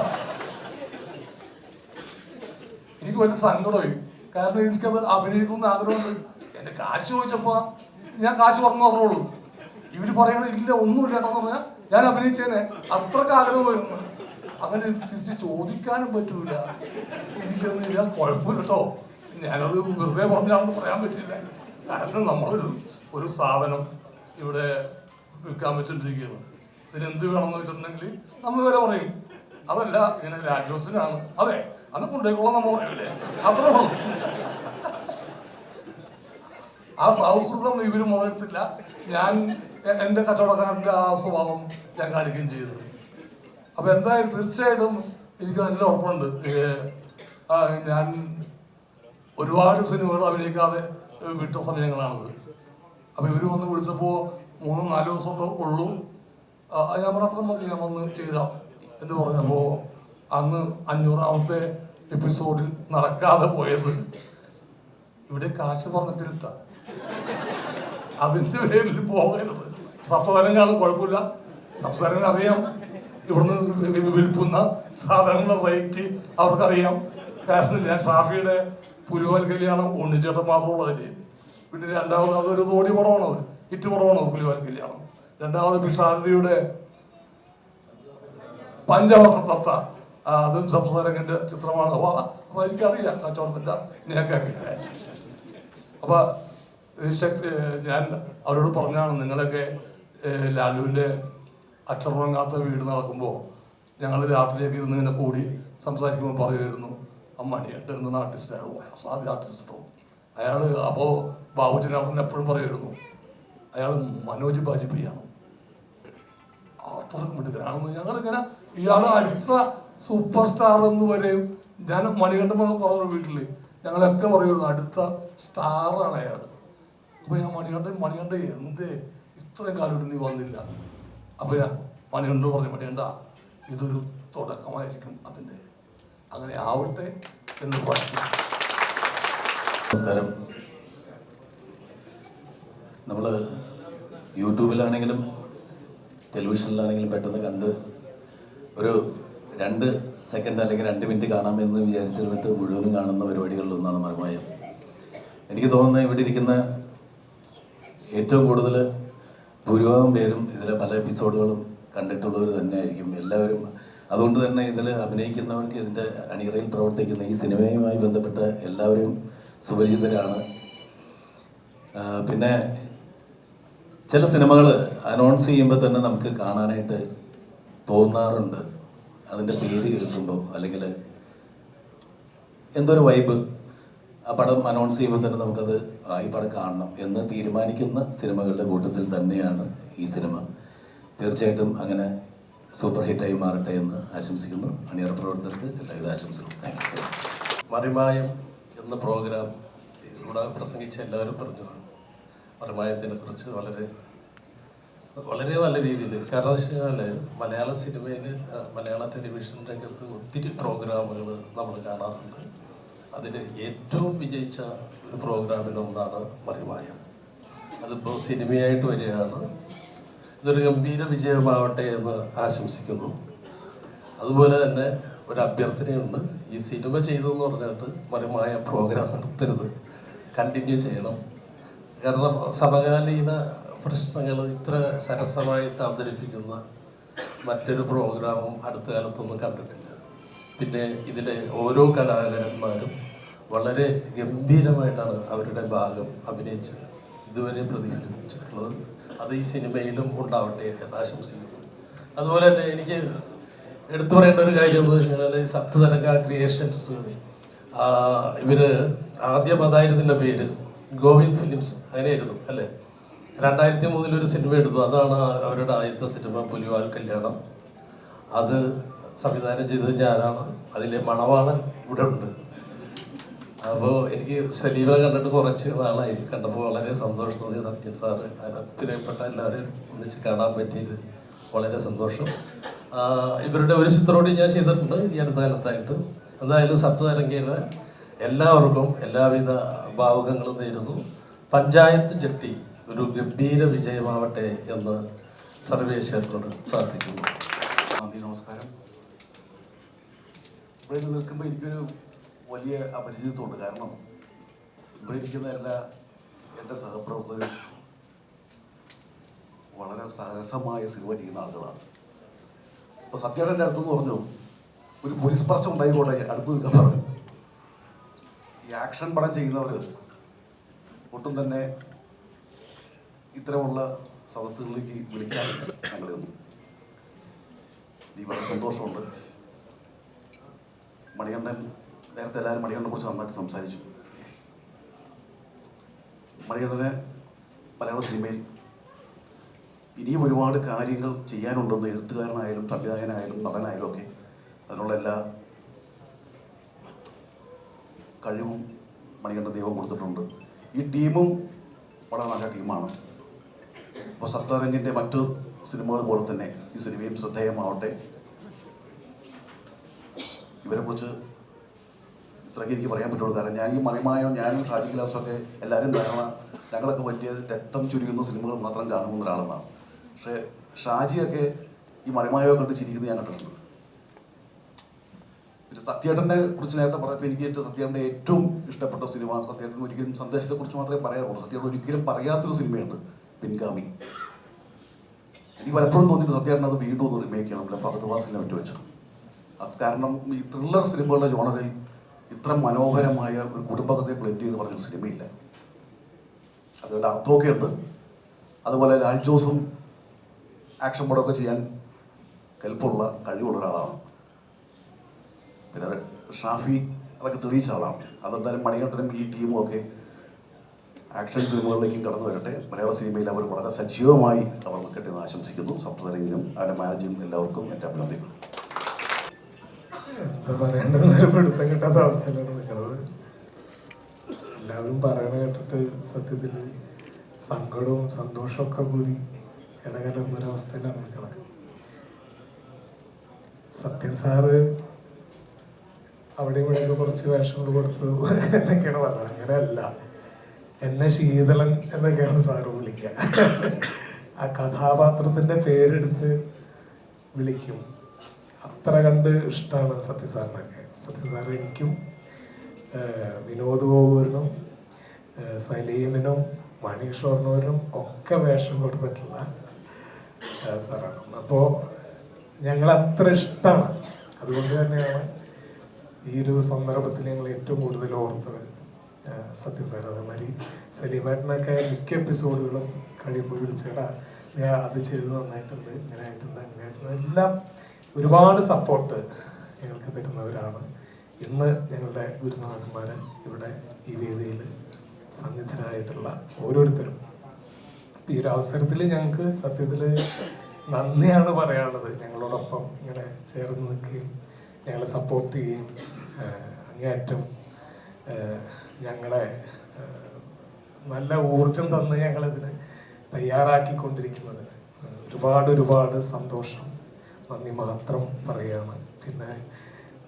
എനിക്ക് വലിയ സങ്കടമായി. കാരണം എനിക്കത് അഭിനയിക്കുന്ന ആഗ്രഹമുണ്ട്. എൻ്റെ കാശ് ചോദിച്ചപ്പോൾ ഞാൻ കാശ് പറഞ്ഞു മാത്രമേ ഉള്ളൂ. ഇവർ പറയണത് ഇല്ല, ഒന്നുമില്ലാണ്ടെന്ന് പറഞ്ഞാൽ ഞാൻ അഭിനയിച്ചേനെ. അത്രക്ക് ആഗ്രഹം വരുന്നു. അങ്ങനെ തിരിച്ച് ചോദിക്കാനും പറ്റൂല. എനിക്ക് ചെന്ന് കഴിഞ്ഞാൽ കുഴപ്പമില്ല കേട്ടോ, ഞാനത് വെറുതെ പറഞ്ഞാണെന്ന് പറയാൻ പറ്റില്ല. കാരണം നമ്മളൊരു സാധനം ഇവിടെ വിൽക്കാൻ വെച്ചിട്ടിരിക്കുകയാണ്. ഇതിനെന്ത് വേണമെന്ന് വെച്ചിട്ടുണ്ടെങ്കിൽ നമ്മൾ വരെ പറയും, അതല്ല ഇങ്ങനെ രാജോസിനാണ്, അതെ അന്ന് കൊണ്ടേക്കോളാം നമ്മൾ പറയൂലേ, അത്രേ ഉള്ളൂ. ആ സൗഹൃദം ഇവർ മുതലെടുത്തില്ല. ഞാൻ എൻ്റെ കച്ചവടക്കാരൻ്റെ ആ സ്വഭാവം ഞാൻ കാണിക്കുകയും ചെയ്തത്. അപ്പോൾ എന്തായാലും തീർച്ചയായിട്ടും എനിക്ക് നല്ല ഉറപ്പുണ്ട്. ഞാൻ ഒരുപാട് സിനിമകൾ അഭിനയിക്കാതെ വിട്ട സമയങ്ങളാണത്. അപ്പോൾ ഇവർ വന്ന് വിളിച്ചപ്പോൾ 3-4 ദിവസമൊക്കെ ഉള്ളൂ. ഞാൻ മാത്രം മതി, ഞാൻ വന്ന് ചെയ്താം എന്ന് പറഞ്ഞപ്പോൾ അന്ന് 500ാമത്തെ എപ്പിസോഡിൽ നടക്കാതെ പോയത് ഇവിടെ കാശ് പറഞ്ഞിട്ടില്ല. അതിൻ്റെ പേരിൽ പോകരുത്. സപ്തതരംഗാണ് കുഴപ്പമില്ല. സപ്തതരംഗം അറിയാം, ഇവിടുന്ന് വിൽക്കുന്ന സാധനങ്ങളുടെ റേറ്റ് അവർക്കറിയാം. കാരണം ഞാൻ ഷാഫിയുടെ പുലിവാൽ കല്യാണം ഉണ്ണിച്ചേട്ടൻ മാത്രമുള്ളതിന്. പിന്നെ രണ്ടാമത് അതൊരു തോടി പടമാണോ, ഹിറ്റ് പടമാണോ പുലിവാൽ കല്യാണം. രണ്ടാമത് പിഷാരടിയുടെ പഞ്ചവർണ്ണത്തത്ത, അതും സപ്തതരംഗൻ്റെ ചിത്രമാണ്. അപ്പോൾ എനിക്കറിയാം കച്ചവടത്തിൻ്റെ നേക്കൊക്കെ. അപ്പോൾ ഞാൻ അവരോട് പറഞ്ഞാണ്, നിങ്ങളൊക്കെ ലാലുവിൻ്റെ അച്ചറങ്ങാത്ത വീട് നടക്കുമ്പോൾ ഞങ്ങൾ രാത്രിയൊക്കെ ഇരുന്ന് ഇങ്ങനെ കൂടി സംസാരിക്കുമ്പോൾ പറയുമായിരുന്നു, മണികണ്ഠൻ എന്ന ആർട്ടിസ്റ്റാണ്, അസാധ്യ ആർട്ടിസ്റ്റ് കേട്ടോ അയാൾ. അപ്പോൾ ബാബുജനാഥൻ എപ്പോഴും പറയുമായിരുന്നു, അയാൾ മനോജ് ബാജ്പേയിയാണ്, അത്രക്കും മിടുക്കനാണെന്ന്. ഞങ്ങളിങ്ങനെ ഇയാൾ അടുത്ത സൂപ്പർ സ്റ്റാർ എന്ന് വരെയും ഞാൻ മണികണ്ഠൻ പറഞ്ഞ വീട്ടിൽ ഞങ്ങളൊക്കെ പറയുമായിരുന്നു, അടുത്ത സ്റ്റാറാണ് അയാൾ. അപ്പോൾ ഞാൻ മണികണ്ഠൻ എന്ത് ഇത്രയും കാലം നീ വന്നില്ല. അപ്പോൾ ഞാൻ മണികണ്ഠൻ പറഞ്ഞു, മണികണ്ഠ ഇതൊരു തുടക്കമായിരിക്കും അതിൻ്റെ. അങ്ങനെ ആവട്ടെ എന്ന് പ്രാർത്ഥിക്കുന്നു. നമസ്കാരം. നമ്മൾ യൂട്യൂബിലാണെങ്കിലും ടെലിവിഷനിലാണെങ്കിലും പെട്ടെന്ന് കണ്ട് ഒരു 2 സെക്കൻഡ് അല്ലെങ്കിൽ 2 മിനിറ്റ് കാണാമെന്ന് വിചാരിച്ചിരുന്നിട്ട് മുഴുവനും കാണുന്ന പരിപാടികളിലൊന്നാണ് മറിമായം. എനിക്ക് തോന്നുന്നത് ഇവിടെ ഇരിക്കുന്ന ഏറ്റവും കൂടുതൽ ഭൂരിഭാഗം പേരും ഇതിലെ പല എപ്പിസോഡുകളും കണ്ടിട്ടുള്ളവർ തന്നെയായിരിക്കും എല്ലാവരും. അതുകൊണ്ട് തന്നെ ഇതിൽ അഭിനയിക്കുന്നവർക്ക്, ഇതിൻ്റെ അണിയറയിൽ പ്രവർത്തിക്കുന്ന, ഈ സിനിമയുമായി ബന്ധപ്പെട്ട എല്ലാവരും സുപരിചിതരാണ്. പിന്നെ ചില സിനിമകൾ അനൗൺസ് ചെയ്യുമ്പോൾ തന്നെ നമുക്ക് കാണാനായിട്ട് തോന്നാറുണ്ട്. അതിൻ്റെ പേര് കേൾക്കുമ്പോൾ അല്ലെങ്കിൽ എന്തൊരു വൈബ്, ആ പടം അനൗൺസ് ചെയ്യുമ്പോൾ തന്നെ നമുക്കത് ഈ പടം കാണണം എന്ന് തീരുമാനിക്കുന്ന സിനിമകളുടെ കൂട്ടത്തിൽ തന്നെയാണ് ഈ സിനിമ. തീർച്ചയായിട്ടും അങ്ങനെ സൂപ്പർ ഹിറ്റായി മാറട്ടെ എന്ന് ആശംസിക്കുന്നു. അണിയറ പ്രവർത്തകർക്ക് എല്ലാവിധ ആശംസകളും. Thank you so much. Marimayam എന്ന പ്രോഗ്രാം ഇവിടെ പ്രസംഗിച്ച എല്ലാവരും പറഞ്ഞു മറിമായത്തിനെ കുറിച്ച് വളരെ നല്ല രീതിയിൽ. കാരണം വെച്ചാൽ മലയാള സിനിമയിൽ, മലയാള ടെലിവിഷൻ രംഗത്ത് ഒത്തിരി പ്രോഗ്രാമുകൾ നമ്മൾ കാണാറുണ്ട്. അതിൽ ഏറ്റവും വിജയിച്ച ഒരു പ്രോഗ്രാമിലൊന്നാണ് മറിമായം. അതിപ്പോൾ സിനിമയായിട്ട് വരികയാണ്. ഇതൊരു ഗംഭീര വിജയമാവട്ടെ എന്ന് ആശംസിക്കുന്നു. അതുപോലെ തന്നെ ഒരു അഭ്യർത്ഥനയുണ്ട്. ഈ സിനിമ ചെയ്തു എന്ന് പറഞ്ഞിട്ട് മറിമായം പ്രോഗ്രാം നടത്തരുത്, കണ്ടിന്യൂ ചെയ്യണം. കാരണം സമകാലീന പ്രശ്നങ്ങൾ ഇത്ര സരസമായിട്ട് അവതരിപ്പിക്കുന്ന മറ്റൊരു പ്രോഗ്രാമും അടുത്ത കാലത്തൊന്നും കണ്ടിട്ടില്ല. പിന്നെ ഇതിലെ ഓരോ കലാകാരന്മാരും വളരെ ഗംഭീരമായിട്ടാണ് അവരുടെ ഭാഗം അഭിനയിച്ച് ഇതുവരെ പ്രതിഫലിപ്പിച്ചിട്ടുള്ളത്. അത് ഈ സിനിമയിലും ഉണ്ടാവട്ടെ എന്ന് ആശംസിക്കുന്നു. അതുപോലെ തന്നെ എനിക്ക് എടുത്തു പറയേണ്ട ഒരു കാര്യം എന്ന് വെച്ച് കഴിഞ്ഞാൽ സപ്തതരംഗ ക്രിയേഷൻസ്, ഇവർ ആദ്യം അതായിരുന്നില്ല പേര്, ഗോവിന്ദ് ഫിലിംസ് അങ്ങനെയായിരുന്നു അല്ലേ. 2003 ഒരു സിനിമ എടുത്തു. അതാണ് അവരുടെ ആദ്യത്തെ സിനിമ, പുലിവാൽ കല്യാണം. അത് സംവിധാനം ചെയ്തത് ഞാനാണ്. അതിലെ മണവാളൻ ഇവിടെ ഉണ്ട്. അപ്പോൾ എനിക്ക് സലീമിനെ കണ്ടിട്ട് കുറച്ച് നാളായി. കണ്ടപ്പോൾ വളരെ സന്തോഷം തോന്നി. സത്യൻ സാറ്, പ്രിയപ്പെട്ട എല്ലാവരും ഒന്നിച്ച് കാണാൻ പറ്റിയത് വളരെ സന്തോഷം. ഇവരുടെ ഒരു ചിത്രത്തോടെ ഞാൻ ചെയ്തിട്ടുണ്ട് ഈ അടുത്ത കാലത്തായിട്ട്. എന്തായാലും സപ്തതരംഗയിലെ എല്ലാവർക്കും എല്ലാവിധ ഭാവുകങ്ങളും നേരുന്നു. പഞ്ചായത്ത് ജട്ടി ഒരു ഗംഭീര വിജയമാവട്ടെ എന്ന് സർവേശ്വരനോട് പ്രാർത്ഥിക്കുന്നു. നന്ദി, നമസ്കാരം. ഇവിടെ നിൽക്കുമ്പോൾ എനിക്കൊരു വലിയ അപരിചിതത്വമുണ്ട്. കാരണം ഇവിടെ ഇരിക്കുന്ന എൻ്റെ സഹപ്രവർത്തകരും വളരെ സരസമായ സിനിമ ചെയ്യുന്ന ആളുകളാണ്. ഇപ്പോൾ സത്യേട്ടൻ്റെ അടുത്തെന്ന് പറഞ്ഞു ഒരു പോലീസ് പ്രശ്നം ഉണ്ടായിക്കോട്ടെ അടുത്ത് നിൽക്കാൻ പറഞ്ഞു. ഈ ആക്ഷൻ പടം ചെയ്യുന്നവർ ഒട്ടും തന്നെ ഇത്തരമുള്ള സദസ്സുകളിലേക്ക് വിളിക്കാറില്ല ഞങ്ങളൊന്നും. ഈ വളരെ സന്തോഷമുണ്ട്. മണികണ്ഠൻ, നേരത്തെ എല്ലാവരും മണികണ്ഠനെ കുറിച്ച് നന്നായിട്ട് സംസാരിച്ചു. മണികണ്ഠന് മലയാള സിനിമയിൽ ഇനിയും ഒരുപാട് കാര്യങ്ങൾ ചെയ്യാനുണ്ടെന്ന് എഴുത്തുകാരനായാലും സംവിധായകനായാലും നടനായാലും ഒക്കെ അതിനുള്ള എല്ലാ കഴിവും മണികണ്ഠൻ ദൈവം കൊടുത്തിട്ടുണ്ട്. ഈ ടീമും വളരെ നല്ല ടീമാണ്. അപ്പോൾ സപ്തതരംഗിൻ്റെ മറ്റു സിനിമകൾ പോലെ തന്നെ ഈ സിനിമയും ശ്രദ്ധേയമാവട്ടെ. ഇവരെക്കുറിച്ച് ഇത്രയ്ക്ക് എനിക്ക് പറയാൻ പറ്റുള്ളൂ. കാരണം ഞാൻ ഈ മറിമായോ, ഞാനും ഷാജി ഗ്ലാസൊക്കെ എല്ലാവരും ധാരണ ഞങ്ങളൊക്കെ വലിയ രക്തം ചുരുങ്ങുന്ന സിനിമകൾ മാത്രം കാണുന്ന ഒരാളെന്നാണ്. പക്ഷേ ഷാജിയൊക്കെ ഈ മറിമായോ കണ്ട് ചിരിക്കുന്നത് ഞാൻ കണ്ടിട്ടുണ്ട്. പിന്നെ സത്യേട്ടനെ കുറിച്ച് നേരത്തെ പറഞ്ഞപ്പോൾ എനിക്ക് സത്യേട്ടൻ്റെ ഏറ്റവും ഇഷ്ടപ്പെട്ട സിനിമ, സത്യേട്ടൻ ഒരിക്കലും സന്ദേശത്തെക്കുറിച്ച് മാത്രമേ പറയാറുള്ളൂ, സത്യേട്ടൻ ഒരിക്കലും പറയാത്തൊരു സിനിമയുണ്ട്, പിൻഗാമി. എനിക്ക് പലപ്പോഴും തോന്നിയിട്ട് സത്യേട്ടൻ അത് വീണ്ടും ഒന്ന് റിമേക്ക് ചെയ്യണം, അല്ല ഫഹദ് ഫാസിലിനെ പറ്റി വെച്ചു. കാരണം ഈ ത്രില്ലർ സിനിമകളുടെ ജോണറിൽ ഇത്ര മനോഹരമായ ഒരു കുടുംബത്തെ ബ്ലെൻഡ് ചെയ്ത് പറഞ്ഞൊരു സിനിമയില്ല. അതിൻ്റെ അർത്ഥമൊക്കെ ഉണ്ട്. അതുപോലെ ലാൽ ജോസും ആക്ഷൻ പടമൊക്കെ ചെയ്യാൻ കെൽപ്പുള്ള കഴിവുള്ള ഒരാളാണ്. പിന്നെ ഷാഫി അതൊക്കെ തെളിയിച്ച ആളാണ്. അതെന്തായാലും മണികണ്ഠനും ഈ ടീമും ഒക്കെ ആക്ഷൻ സിനിമകളിലേക്കും കടന്നു വരട്ടെ. മലയാള സിനിമയിൽ അവർ വളരെ സജീവമായി അവർ നിൽക്കട്ടെ എന്ന് ആശംസിക്കുന്നു. സപ്തതരംഗിനും അവരുടെ മാനേജിനും എല്ലാവർക്കും എൻ്റെ അഭിനന്ദനങ്ങൾ. എന്താ പറയേണ്ടതെന്നൊരു പിടുത്തം കിട്ടാത്ത അവസ്ഥയിലാണ് നിൽക്കുന്നത്. എല്ലാവരും പറയണ കേട്ടിട്ട് സത്യത്തിൽ സങ്കടവും സന്തോഷമൊക്കെ കൂടി ഇടകലർന്നൊരവസ്ഥയിലാണ് നിൽക്കുന്നത്. സത്യൻ സാറ് അവിടെ ഇവിടെയൊക്കെ കുറച്ച് വേഷങ്ങൾ കൊടുത്തു എന്നൊക്കെയാണ് പറഞ്ഞത്. അങ്ങനെയല്ല, എന്നെ ശീതളൻ എന്നൊക്കെയാണ് സാറ് വിളിക്കുക. ആ കഥാപാത്രത്തിൻ്റെ പേരെടുത്ത് വിളിക്കും. അത്ര കണ്ട് ഇഷ്ടമാണ് സത്യസാറിനൊക്കെ. സത്യസാർ എനിക്കും വിനോദ് ഗോപൂരിനും സലീമിനും മണി ഷൊർണൂരിനും ഒക്കെ വേഷം കൊടുത്തിട്ടുള്ള സാറാണ്. അപ്പോൾ ഞങ്ങൾ അത്ര ഇഷ്ടമാണ്. അതുകൊണ്ട് തന്നെയാണ് ഈ ഒരു സന്ദർഭത്തിൽ ഞങ്ങൾ ഏറ്റവും കൂടുതൽ ഓർത്തത് സത്യസാർ. അതേമാതിരി സലീമേട്ടനൊക്കെ മിക്ക എപ്പിസോഡുകളും കഴിയുമ്പോൾ വിളിച്ചേടാ ഞാൻ അത് ചെയ്ത് നന്നായിട്ടുണ്ട്, ഇങ്ങനെ ആയിട്ടുണ്ട്, അങ്ങനെ ആയിട്ടുണ്ട്, എല്ലാം ഒരുപാട് സപ്പോർട്ട് ഞങ്ങൾക്ക് തരുന്നവരാണ്. ഇന്ന് ഞങ്ങളുടെ ഗുരുനാഥന്മാർ ഇവിടെ ഈ വേദിയിൽ സന്നിധരായിട്ടുള്ള ഓരോരുത്തരും. ഈ ഒരു അവസരത്തിൽ ഞങ്ങൾക്ക് സത്യത്തിൽ നന്ദിയാണ് പറയാനുള്ളത്. ഞങ്ങളോടൊപ്പം ഇങ്ങനെ ചേർന്ന് നിൽക്കുകയും ഞങ്ങളെ സപ്പോർട്ട് ചെയ്യുകയും അങ്ങേയറ്റം ഞങ്ങളെ നല്ല ഊർജം തന്ന് ഞങ്ങളിതിന് തയ്യാറാക്കിക്കൊണ്ടിരിക്കുന്നതിന് ഒരുപാട് സന്തോഷം, നന്ദി മാത്രം പറയുകയാണ്. പിന്നെ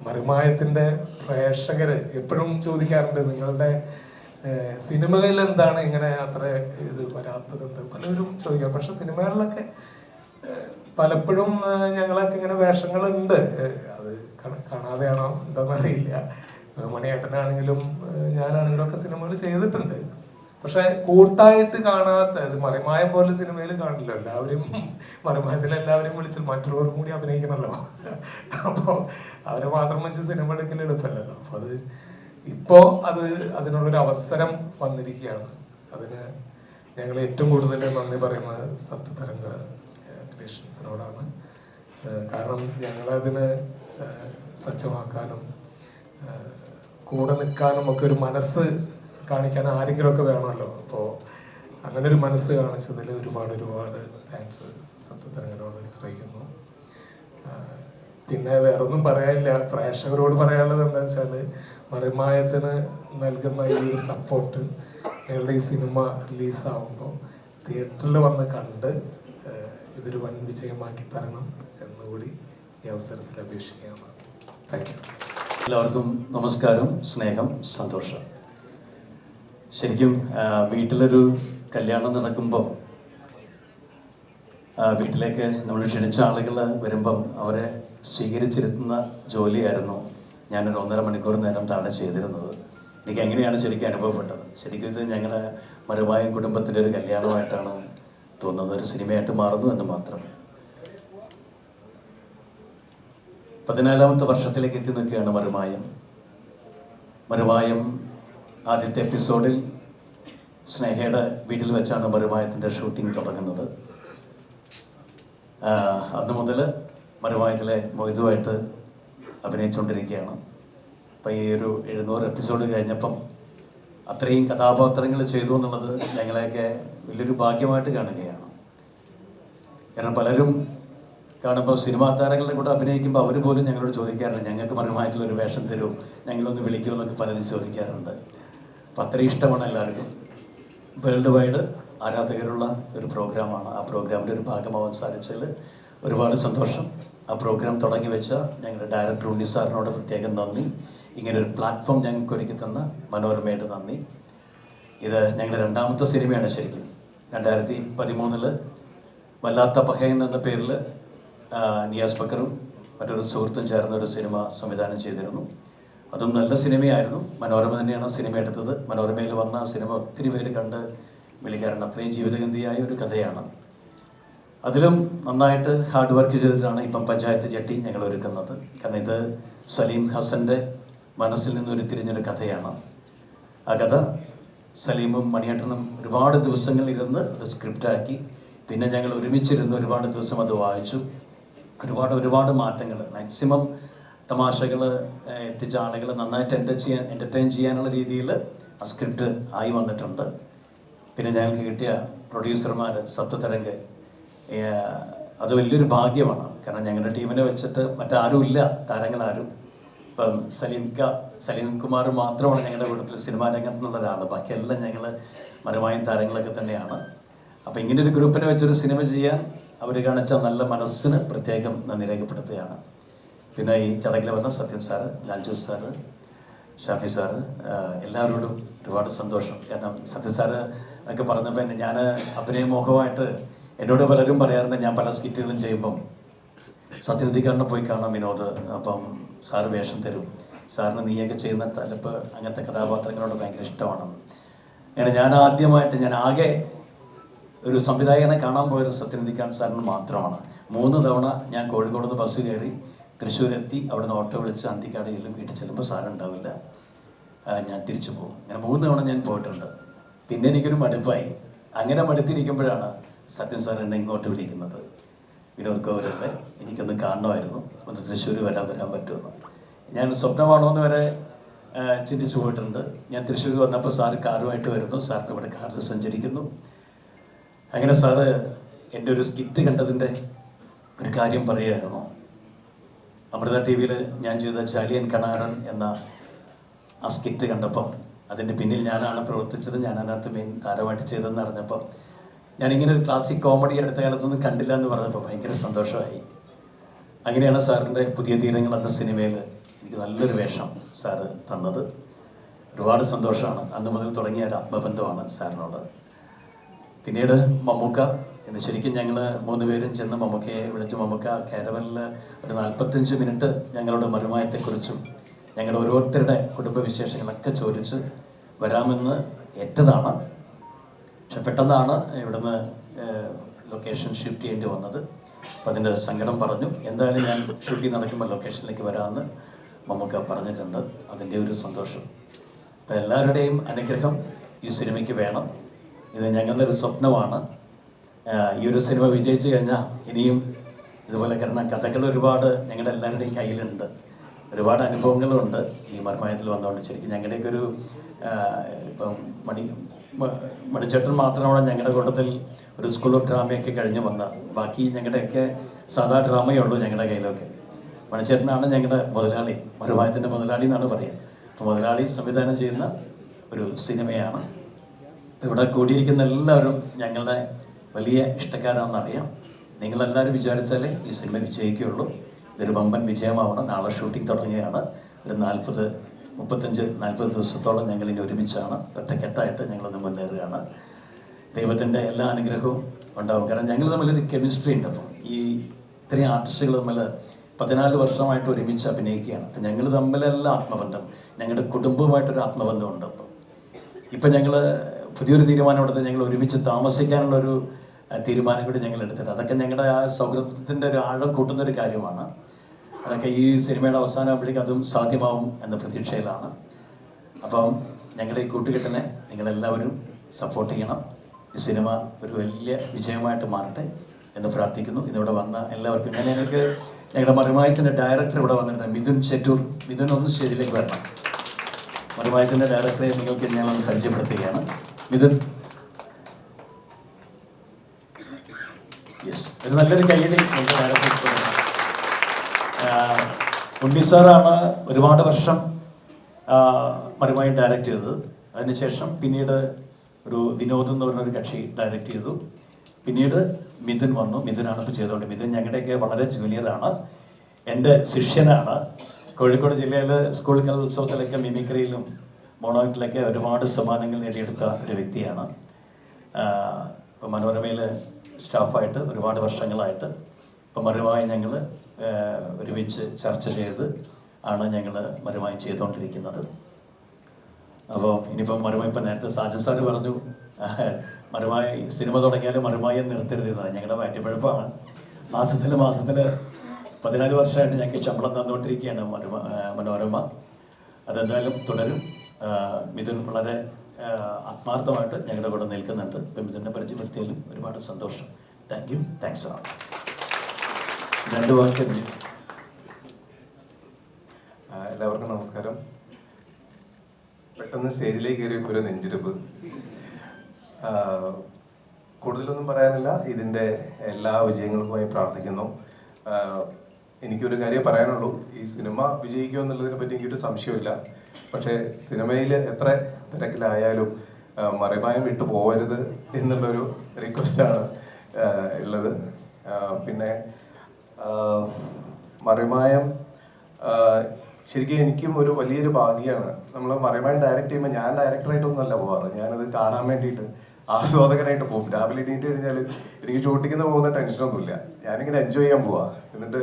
മറിമായത്തിൻ്റെ പ്രേക്ഷകർ എപ്പോഴും ചോദിക്കാറുണ്ട്, നിങ്ങളുടെ സിനിമകളിൽ എന്താണ് ഇങ്ങനെ അത്ര ഇത് വരാത്തത്, എന്താ പലരും ചോദിക്കാം. പക്ഷെ സിനിമകളിലൊക്കെ പലപ്പോഴും ഞങ്ങളൊക്കെ ഇങ്ങനെ വേഷങ്ങളുണ്ട്. അത് കാണാതെയാണോ എന്താണെന്നറിയില്ല. മണിയേട്ടനാണെങ്കിലും ഞാനാണെങ്കിലും ഒക്കെ സിനിമകൾ ചെയ്തിട്ടുണ്ട്. പക്ഷെ കൂട്ടായിട്ട് കാണാത്ത, ഇത് മറിമായം പോലെ സിനിമയിൽ കാണില്ല. എല്ലാവരും മറിമായത്തിൽ എല്ലാവരും വിളിച്ച് മറ്റുള്ളവരും കൂടി അഭിനയിക്കണമല്ലോ. അപ്പോൾ അവരെ മാത്രം വെച്ച് സിനിമ എടുക്കൽ എളുപ്പമല്ലല്ലോ. അപ്പോൾ അത് ഇപ്പോൾ അതിനുള്ളൊരു അവസരം വന്നിരിക്കുകയാണ്. അതിന് ഞങ്ങൾ ഏറ്റവും കൂടുതൽ നന്ദി പറയുന്നത് സപ്തതരംഗ ക്രിയേഷൻസിനോടാണ്. കാരണം ഞങ്ങളതിന് സജ്ജമാക്കാനും കൂടെ നിൽക്കാനും ഒക്കെ ഒരു മനസ്സ് കാണിക്കാൻ ആരെങ്കിലുമൊക്കെ വേണമല്ലോ. അപ്പോൾ അങ്ങനെ ഒരു മനസ്സ് കാണിച്ചതിൽ ഒരുപാട് താങ്ക്സ് സപ്തതരംഗനോട് അറിയിക്കുന്നു. പിന്നെ വേറൊന്നും പറയാനില്ല. പ്രേക്ഷകരോട് പറയാനുള്ളത് എന്താണെന്ന് വെച്ചാൽ മറിമായത്തിന് നൽകുന്ന ഈ ഒരു സപ്പോർട്ട്, ഞങ്ങളുടെ ഈ സിനിമ റിലീസാവുമ്പോൾ തിയേറ്ററിൽ വന്ന് കണ്ട് ഇതൊരു വൻ വിജയമാക്കി തരണം എന്നുകൂടി ഈ അവസരത്തിൽ അപേക്ഷിക്കുകയാണ്. Thank you. എല്ലാവർക്കും നമസ്കാരം, സ്നേഹം, സന്തോഷം. ശരിക്കും വീട്ടിലൊരു കല്യാണം നടക്കുമ്പോൾ വീട്ടിലേക്ക് നമ്മൾ ക്ഷണിച്ച ആളുകൾ വരുമ്പം അവരെ സ്വീകരിച്ചിരുത്തുന്ന ജോലിയായിരുന്നു ഞാനൊരു 1.5 മണിക്കൂർ നേരം താഴെ ചെയ്തിരുന്നത്. എനിക്ക് എങ്ങനെയാണ് ശരിക്കും അനുഭവപ്പെട്ടത്. ശരിക്കും ഇത് ഞങ്ങളുടെ മറിമായം കുടുംബത്തിൻ്റെ ഒരു കല്യാണമായിട്ടാണ് തോന്നുന്നത്. ഒരു സിനിമയായിട്ട് മാറുന്നു എന്ന് മാത്രം. 14ാമത്തെ വർഷത്തിലേക്ക് എത്തി നിൽക്കുകയാണ് മറിമായം. ആദ്യത്തെ എപ്പിസോഡിൽ സ്നേഹയുടെ വീട്ടിൽ വെച്ചാണ് മറിമായത്തിൻ്റെ ഷൂട്ടിംഗ് തുടങ്ങുന്നത്. അന്ന് മുതൽ മറിമായത്തിലെ മൊയ്തുമായിട്ട് അഭിനയിച്ചുകൊണ്ടിരിക്കുകയാണ്. അപ്പോൾ ഈ ഒരു 700 എപ്പിസോഡ് കഴിഞ്ഞപ്പം അത്രയും കഥാപാത്രങ്ങൾ ചെയ്തു എന്നുള്ളത് ഞങ്ങളെയൊക്കെ വലിയൊരു ഭാഗ്യമായിട്ട് കാണുകയാണ്. കാരണം പലരും കാണുമ്പോൾ സിനിമാ താരങ്ങളുടെ കൂടെ അഭിനയിക്കുമ്പോൾ അവർ പോലും ഞങ്ങളോട് ചോദിക്കാറുണ്ട്, ഞങ്ങൾക്ക് മറിമായത്തിലൊരു വേഷം തരും, ഞങ്ങളൊന്ന് വിളിക്കുമെന്നൊക്കെ പലരും ചോദിക്കാറുണ്ട്. അപ്പം അത്രയും ഇഷ്ടമാണ് എല്ലാവർക്കും. വേൾഡ് വൈഡ് ആരാധകരുള്ള ഒരു പ്രോഗ്രാമാണ്. ആ പ്രോഗ്രാമിൻ്റെ ഒരു ഭാഗമാവാൻ സാധിച്ചതിൽ ഒരുപാട് സന്തോഷം. ആ പ്രോഗ്രാം തുടങ്ങി വെച്ച ഞങ്ങളുടെ ഡയറക്ടർ ഉണ്ണി സാറിനോട് പ്രത്യേകം നന്ദി. ഇങ്ങനൊരു പ്ലാറ്റ്ഫോം ഞങ്ങൾക്ക് ഒരുക്കി തന്ന മനോരമയുടെ നന്ദി. ഇത് ഞങ്ങളുടെ 2ാമത്തെ സിനിമയാണ്. ശരിക്കും 2013 വല്ലാത്ത പഹയൻ എന്ന പേരിൽ നിയാസ് ബക്കറും മറ്റൊരു സുഹൃത്തും ചേർന്ന ഒരു സിനിമ സംവിധാനം ചെയ്തിരുന്നു. അതും നല്ല സിനിമയായിരുന്നു. മനോരമ തന്നെയാണ് സിനിമ എടുത്തത്. മനോരമയിൽ വന്ന സിനിമ ഒത്തിരി പേര് കണ്ട് വിളിക്കാറുണ്ട്. അത്രയും ജീവിതഗന്ധിയായ ഒരു കഥയാണ്. അതിലും നന്നായിട്ട് ഹാർഡ് വർക്ക് ചെയ്തിട്ടാണ് ഇപ്പം പഞ്ചായത്ത് ജട്ടി ഞങ്ങൾ ഒരുക്കുന്നത്. കാരണം ഇത് സലീം ഹസൻ്റെ മനസ്സിൽ നിന്ന് ഉരുത്തിരിഞ്ഞൊരു കഥയാണ്. ആ കഥ സലീമും മണിയേട്ടനും ഒരുപാട് ദിവസങ്ങളിലിരുന്ന് അത് സ്ക്രിപ്റ്റാക്കി. പിന്നെ ഞങ്ങൾ ഒരുമിച്ചിരുന്ന് ഒരുപാട് ദിവസം അത് വായിച്ചു. ഒരുപാട് മാറ്റങ്ങൾ, മാക്സിമം തമാശകൾ എത്തിച്ച ആളുകൾ നന്നായിട്ട് എൻ്റർടൈൻ ചെയ്യാനുള്ള രീതിയിൽ ആ സ്ക്രിപ്റ്റ് ആയി വന്നിട്ടുണ്ട്. പിന്നെ ഞങ്ങൾക്ക് കിട്ടിയ പ്രൊഡ്യൂസർമാർ സപ്തതരംഗ്, അത് വലിയൊരു ഭാഗ്യമാണ്. കാരണം ഞങ്ങളുടെ ടീമിനെ വെച്ചിട്ട് മറ്റാരും ഇല്ല, താരങ്ങളാരും. ഇപ്പം സലീം കുമാർ മാത്രമാണ് ഞങ്ങളുടെ കൂട്ടത്തിൽ സിനിമാ രംഗത്തുള്ള ഒരാൾ. ബാക്കിയെല്ലാം ഞങ്ങൾ മറിമായം താരങ്ങളൊക്കെ തന്നെയാണ്. അപ്പോൾ ഇങ്ങനൊരു ഗ്രൂപ്പിനെ വെച്ചൊരു സിനിമ ചെയ്യാൻ അവർ കാണിച്ച നല്ല മനസ്സിന് പ്രത്യേകം നന്ദി രേഖപ്പെടുത്തുകയാണ്. പിന്നെ ഈ ചടങ്ങിൽ വന്ന Sathyan sir, Lalju sir, Shafi sir, എല്ലാവരോടും ഒരുപാട് സന്തോഷം. കാരണം സത്യൻ സാറ് ഒക്കെ പറഞ്ഞപ്പോൾ തന്നെ ഞാൻ അഭിനയമോഹമായിട്ട് എന്നോട് പലരും പറയാറുണ്ട്, ഞാൻ പല സ്കിറ്റുകളും ചെയ്യുമ്പം സത്യനന്ദിക്കാരനെ പോയി കാണാം വിനോദ്, അപ്പം സാറ് വേഷം തരും, സാറിന് നീയൊക്കെ ചെയ്യുന്ന തലപ്പ് അങ്ങനത്തെ കഥാപാത്രങ്ങളോട് ഭയങ്കര ഇഷ്ടമാണ്. അങ്ങനെ ഞാൻ ആകെ ഒരു സംവിധായകനെ കാണാൻ പോയത് സത്യനന്ദിക്കാരൻ സാറിന് മാത്രമാണ്. 3 തവണ ഞാൻ കോഴിക്കോട് നിന്ന് ബസ് കയറി തൃശ്ശൂരെത്തി, അവിടെ നിന്ന് ഓട്ടോ വിളിച്ച് അന്തിക്കാട് വീട്ടിൽ ചെല്ലുമ്പോൾ സാറുണ്ടാവില്ല, ഞാൻ തിരിച്ചു പോകും. അങ്ങനെ 3 തവണ ഞാൻ പോയിട്ടുണ്ട്. പിന്നെ എനിക്കൊരു മടുപ്പായി. അങ്ങനെ മടുത്തിരിക്കുമ്പോഴാണ് സത്യൻ സാർ എന്നെ ഇങ്ങോട്ട് വിളിക്കുന്നത്, വിനോദ് കോവലല്ലേ, എനിക്കൊന്ന് കാണണമായിരുന്നു, ഒന്ന് തൃശ്ശൂർ വരാൻ പറ്റുമെന്ന്. ഞാൻ സ്വപ്നമാണോ എന്ന് വരെ ചിന്തിച്ചു പോയിട്ടുണ്ട്. ഞാൻ തൃശ്ശൂർ വന്നപ്പോൾ സാറ് കാറുമായിട്ട് വരുന്നു, സാറിന് ഇവിടെ കാറിൽ സഞ്ചരിക്കുന്നു. അങ്ങനെ സാറ് എൻ്റെ ഒരു സ്കിറ്റ് കണ്ടതിൻ്റെ ഒരു കാര്യം പറയുമായിരുന്നു. അമൃത TV-യിൽ ഞാൻ ചെയ്ത ചാലിയൻ കണാരൻ എന്ന ആ സ്കിറ്റ് കണ്ടപ്പം അതിൻ്റെ പിന്നിൽ ഞാനാണ് പ്രവർത്തിച്ചത്, ഞാൻ അതിനകത്ത് മെയിൻ താരമായിട്ട് ചെയ്തതെന്ന് അറിഞ്ഞപ്പം ഞാനിങ്ങനെ ഒരു ക്ലാസിക് കോമഡി അടുത്ത കാലത്തൊന്നും കണ്ടില്ല എന്ന് പറഞ്ഞപ്പോൾ ഭയങ്കര സന്തോഷമായി. അങ്ങനെയാണ് സാറിൻ്റെ പുതിയ തീരങ്ങൾ എന്ന സിനിമയിൽ എനിക്ക് നല്ലൊരു വേഷം സാറ് തന്നത്. ഒരുപാട് സന്തോഷമാണ്. അന്ന് മുതൽ തുടങ്ങിയ ഒരു ആത്മബന്ധമാണ് സാറിനോട്. പിന്നീട് മമ്മൂക്ക എന്ന് ശരിക്കും ഞങ്ങൾ 3 പേരും ചെന്ന് മമ്മൂക്കയെ വിളിച്ച്, മമ്മൂക്ക കാരവനിൽ ഒരു 45 മിനിറ്റ് ഞങ്ങളുടെ മറുമായത്തെക്കുറിച്ചും ഞങ്ങളുടെ ഓരോരുത്തരുടെ കുടുംബവിശേഷങ്ങളൊക്കെ ചോദിച്ച് വരാമെന്ന് ഏറ്റതാണ്. പക്ഷെ പെട്ടെന്നാണ് ഇവിടുന്ന് ലൊക്കേഷൻ ഷിഫ്റ്റ് ചെയ്യേണ്ടി വന്നത്. അപ്പോൾ അതിൻ്റെ സങ്കടം പറഞ്ഞു. എന്തായാലും ഞാൻ ഷൂട്ടിംഗ് നടക്കുമ്പോൾ ലൊക്കേഷനിലേക്ക് വരാമെന്ന് മമ്മൂക്ക പറഞ്ഞിട്ടുണ്ട്. അതിൻ്റെ ഒരു സന്തോഷം. അപ്പോൾ എല്ലാവരുടെയും അനുഗ്രഹം ഈ സിനിമയ്ക്ക് വേണം. ഇത് ഞങ്ങളുടെ ഒരു സ്വപ്നമാണ്. ഈ ഒരു സിനിമ വിജയിച്ചു കഴിഞ്ഞാൽ ഇനിയും ഇതുപോലെ കാരണം കഥകൾ ഒരുപാട് ഞങ്ങളുടെ എല്ലാവരുടെയും കയ്യിലുണ്ട്, ഒരുപാട് അനുഭവങ്ങളുണ്ട് ഈ മർമായത്തിൽ വന്നുകൊണ്ട്. ശരിക്കും ഞങ്ങളുടെയൊക്കെ ഒരു ഇപ്പം മണിച്ചേട്ടൻ മാത്രമാണ് ഞങ്ങളുടെ കൂട്ടത്തിൽ ഒരു സ്കൂൾ ഓഫ് ഡ്രാമയൊക്കെ കഴിഞ്ഞ് വന്ന, ബാക്കി ഞങ്ങളുടെയൊക്കെ സാധാ ഡ്രാമയേ ഉള്ളൂ ഞങ്ങളുടെ കയ്യിലൊക്കെ. മണിച്ചേട്ടനാണ് ഞങ്ങളുടെ മുതലാളി, മറുമായത്തിൻ്റെ മുതലാളി എന്നാണ് പറയുക. അപ്പോൾ മുതലാളി സംവിധാനം ചെയ്യുന്ന ഒരു സിനിമയാണ്. ഇവിടെ കൂടിയിരിക്കുന്ന എല്ലാവരും ഞങ്ങളുടെ വലിയ ഇഷ്ടക്കാരാണെന്നറിയാം. നിങ്ങളെല്ലാവരും വിചാരിച്ചാലേ ഈ സിനിമ വിജയിക്കുകയുള്ളൂ. ഇതൊരു വമ്പൻ വിജയമാവണം. നാളെ ഷൂട്ടിംഗ് തുടങ്ങിയാണ്. ഒരു 35-40 ദിവസത്തോളം ഞങ്ങളിനി ഒരുമിച്ചാണ്, ഒറ്റക്കെട്ടായിട്ട് ഞങ്ങളൊന്ന് മുന്നേറുകയാണ്. ദൈവത്തിൻ്റെ എല്ലാ അനുഗ്രഹവും ഉണ്ടാവും. കാരണം ഞങ്ങൾ തമ്മിലൊരു കെമിസ്ട്രി ഉണ്ട്. അപ്പം ഈ ഇത്രയും ആർട്ടിസ്റ്റുകൾ തമ്മിൽ 14 വർഷമായിട്ട് ഒരുമിച്ച് അഭിനയിക്കുകയാണ്. അപ്പം ഞങ്ങൾ തമ്മിലെല്ലാം ആത്മബന്ധം, ഞങ്ങളുടെ കുടുംബവുമായിട്ടൊരു ആത്മബന്ധമുണ്ട്. ഇപ്പം ഞങ്ങൾ പുതിയൊരു തീരുമാനം എടുത്ത് ഞങ്ങൾ ഒരുമിച്ച് താമസിക്കാനുള്ളൊരു തീരുമാനം കൂടി ഞങ്ങൾ എടുത്തിട്ട്, അതൊക്കെ ഞങ്ങളുടെ ആ സൗഹൃദത്തിൻ്റെ ഒരു ആഴം കൂട്ടുന്നൊരു കാര്യമാണ്. അതൊക്കെ ഈ സിനിമയുടെ അവസാനമാകുമ്പോഴേക്കും അതും സാധ്യമാവും എന്ന പ്രതീക്ഷയിലാണ്. അപ്പം ഞങ്ങളുടെ ഈ കൂട്ടുകെട്ടിനെ നിങ്ങളെല്ലാവരും സപ്പോർട്ട് ചെയ്യണം. ഈ സിനിമ ഒരു വലിയ വിജയമായിട്ട് മാറട്ടെ എന്ന് പ്രാർത്ഥിക്കുന്നു. ഇന്നിവിടെ വന്ന എല്ലാവർക്കും ഞങ്ങൾക്ക് ഞങ്ങളുടെ മറുമായത്തിൻ്റെ ഡയറക്ടർ ഇവിടെ വന്നിട്ടുണ്ട്, മിഥുൻ ചെറ്റൂർ. മിഥുൻ ഒന്ന് സ്റ്റേജിലേക്ക് വരണം. മറുമായത്തിൻ്റെ ഡയറക്ടറെ നിങ്ങൾക്ക് ഞങ്ങളൊന്ന് പരിചയപ്പെടുത്തുകയാണ്. മിഥുൻ, യെസ്, ഒരു നല്ലൊരു കയ്യടി ഞങ്ങളുടെ ഡയറക്ടർ. ഉണ്ണി സാറാണ് ഒരുപാട് വർഷം മറുമായി ഡയറക്റ്റ് ചെയ്തത്. അതിനുശേഷം പിന്നീട് ഒരു വിനോദ് എന്ന് പറഞ്ഞൊരു കക്ഷി ഡയറക്റ്റ് ചെയ്തു. പിന്നീട് മിഥുൻ വന്നു. മിഥുനാണ് ഇപ്പോൾ ചെയ്തുകൊണ്ട്. മിഥുൻ ഞങ്ങളുടെയൊക്കെ വളരെ ജൂനിയറാണ്, എൻ്റെ ശിഷ്യനാണ്. കോഴിക്കോട് ജില്ലയിൽ സ്കൂൾ കലോത്സവത്തിലൊക്കെ മിമിക്രിയിലും മോണോയിട്ടിലൊക്കെ ഒരുപാട് സമ്മാനങ്ങൾ നേടിയെടുത്ത ഒരു വ്യക്തിയാണ്. ഇപ്പോൾ മനോരമയിൽ സ്റ്റാഫായിട്ട് ഒരുപാട് വർഷങ്ങളായിട്ട് ഇപ്പം മറുമായി ഞങ്ങൾ ഒരുമിച്ച് ചർച്ച ചെയ്ത് ആണ് ഞങ്ങൾ മറുമായി ചെയ്തുകൊണ്ടിരിക്കുന്നത്. അപ്പോൾ ഇനിയിപ്പം മറുമായി ഇപ്പം നേരത്തെ സാജൻ സാറ് പറഞ്ഞു മറുമായി സിനിമ തുടങ്ങിയാലും മറുമായി നിർത്തരുതെന്നാണ്. ഞങ്ങളുടെ വയറ്റിപ്പഴപ്പാണ്. മാസത്തിൽ 14 വർഷമായിട്ട് ഞങ്ങൾക്ക് ശമ്പളം തന്നുകൊണ്ടിരിക്കുകയാണ് മനോരമ. അതെന്തായാലും തുടരും. മിഥുൻ വളരെ ആത്മാർത്ഥമായിട്ട് ഞങ്ങളുടെ കൂടെ നിൽക്കുന്നുണ്ട്. ഇപ്പം മിഥുനെ പരിചയപ്പെടുത്തിയാലും ഒരുപാട് സന്തോഷം. താങ്ക് യു, താങ്ക്സ് ആ. 2 വാക്ക്. എല്ലാവർക്കും നമസ്കാരം. പെട്ടെന്ന് സ്റ്റേജിലേക്ക് കയറിയപ്പോൾ ഒരു നെഞ്ചിടിപ്പ്. കൂടുതലൊന്നും പറയാനില്ല. ഇതിൻ്റെ എല്ലാ വിജയങ്ങൾക്കുമായി പ്രാർത്ഥിക്കുന്നു. എനിക്കൊരു കാര്യം പറയാനുള്ളൂ, ഈ സിനിമ വിജയിക്കുമോ എന്നുള്ളതിനെ പറ്റി എനിക്കൊരു സംശയമില്ല. പക്ഷേ സിനിമയിൽ എത്ര തിരക്കിലായാലും മറിമായം വിട്ടു പോകരുത് എന്നുള്ളൊരു റിക്വസ്റ്റാണ് ഉള്ളത്. പിന്നെ മറിമായം ശരിക്കും എനിക്കും ഒരു വലിയൊരു ഭാഗ്യമാണ്. നമ്മൾ മറിമായം ഡയറക്റ്റ് ചെയ്യുമ്പോൾ ഞാൻ ഡയറക്ടറായിട്ടൊന്നുമല്ല പോവാറ്, ഞാനത് കാണാൻ വേണ്ടിയിട്ട് ആസ്വാദകനായിട്ട് പോകും. രാവിലെ എണീറ്റ് കഴിഞ്ഞാൽ എനിക്ക് ഷൂട്ടിങ്ങിന് പോകുന്ന ടെൻഷനൊന്നുമില്ല, ഞാനിങ്ങനെ എൻജോയ് ചെയ്യാൻ പോവാ. എന്നിട്ട്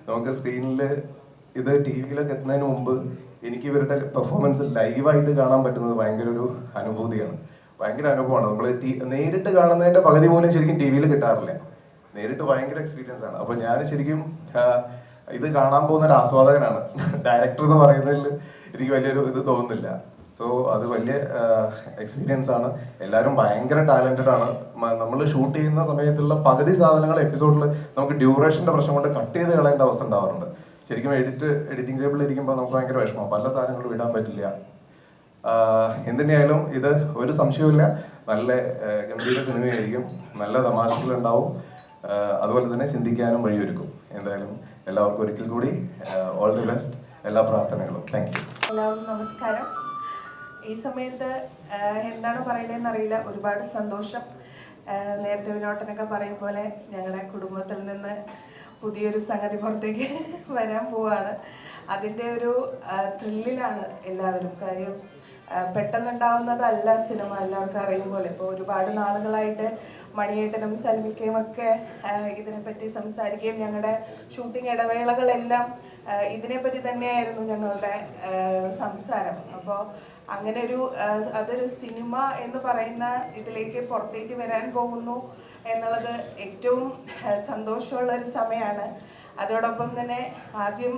നമുക്ക് സ്ക്രീനിൽ ഇത് ടി വിയിലൊക്കെ എത്തുന്നതിന് മുമ്പ് എനിക്ക് ഇവരുടെ പെർഫോമൻസ് ലൈവായിട്ട് കാണാൻ പറ്റുന്നത് ഭയങ്കര ഒരു അനുഭൂതിയാണ്, ഭയങ്കര അനുഭവമാണ്. നമ്മൾ നേരിട്ട് കാണുന്നതിൻ്റെ പകുതി പോലും ശരിക്കും ടി വിയിൽ കിട്ടാറില്ല, നേരിട്ട് ഭയങ്കര എക്സ്പീരിയൻസ് ആണ്. അപ്പോൾ ഞാൻ ശരിക്കും ഇത് കാണാൻ പോകുന്ന ഒരു ആസ്വാദകനാണ്. ഡയറക്ടർ എന്ന് പറയുന്നതിൽ എനിക്ക് വലിയൊരു ഇത് തോന്നുന്നില്ല. സോ അത് വലിയ എക്സ്പീരിയൻസ് ആണ്. എല്ലാവരും ഭയങ്കര ടാലൻറ്റഡ് ആണ്. നമ്മൾ ഷൂട്ട് ചെയ്യുന്ന സമയത്തുള്ള പകുതി സാധനങ്ങൾ എപ്പിസോഡിൽ നമുക്ക് ഡ്യൂറേഷൻ്റെ പ്രശ്നം കൊണ്ട് കട്ട് ചെയ്ത് കളയേണ്ട അവസ്ഥ ഉണ്ടാവാറുണ്ട്. ശരിക്കും എഡിറ്റിംഗ് ടേബിളിൽ ഇരിക്കുമ്പോൾ നമുക്ക് ഭയങ്കര വിഷമം, പല സാധനങ്ങളും ഇടാൻ പറ്റില്ല. എന്തിനായാലും ഇത് ഒരു സംശയവുമില്ല, നല്ല ഗംഭീര സിനിമയായിരിക്കും, നല്ല തമാശകളുണ്ടാവും, അതുപോലെ തന്നെ ചിന്തിക്കാനും വഴിയൊരുക്കും. എന്തായാലും എല്ലാവർക്കും ഒരിക്കൽ കൂടി ഓൾ ദി ബെസ്റ്റ്, എല്ലാ പ്രാർത്ഥനകളും. Thank you. എല്ലാവർക്കും നമസ്കാരം. ഈ സമയത്ത് എന്താണ് പറയണതെന്ന് അറിയില്ല, ഒരുപാട് സന്തോഷം. നേരത്തെ വിനോട്ടനൊക്കെ പറയും പോലെ ഞങ്ങളുടെ കുടുംബത്തിൽ നിന്ന് പുതിയൊരു സംഗതി പുറത്തേക്ക് വരാൻ പോവാണ്. അതിൻ്റെ ഒരു ത്രില്ലിലാണ് എല്ലാവരും. കാര്യം പെട്ടെന്നുണ്ടാവുന്നതല്ല സിനിമ, എല്ലാവർക്കും അറിയും പോലെ. ഇപ്പോൾ ഒരുപാട് നാളുകളായിട്ട് മണിയേട്ടനും സൽമിക്കയും ഒക്കെ ഇതിനെപ്പറ്റി സംസാരിക്കുകയും ഞങ്ങളുടെ ഷൂട്ടിംഗ് ഇടവേളകളെല്ലാം ഇതിനെപ്പറ്റി തന്നെയായിരുന്നു ഞങ്ങളുടെ സംസാരം. അപ്പോൾ അങ്ങനെ അതൊരു സിനിമ എന്ന് പറയുന്ന ഇതിലേക്ക് പുറത്തേക്ക് വരാൻ പോകുന്നു എന്നുള്ളത് ഏറ്റവും സന്തോഷമുള്ളൊരു സമയമാണ്. അതോടൊപ്പം തന്നെ ആദ്യം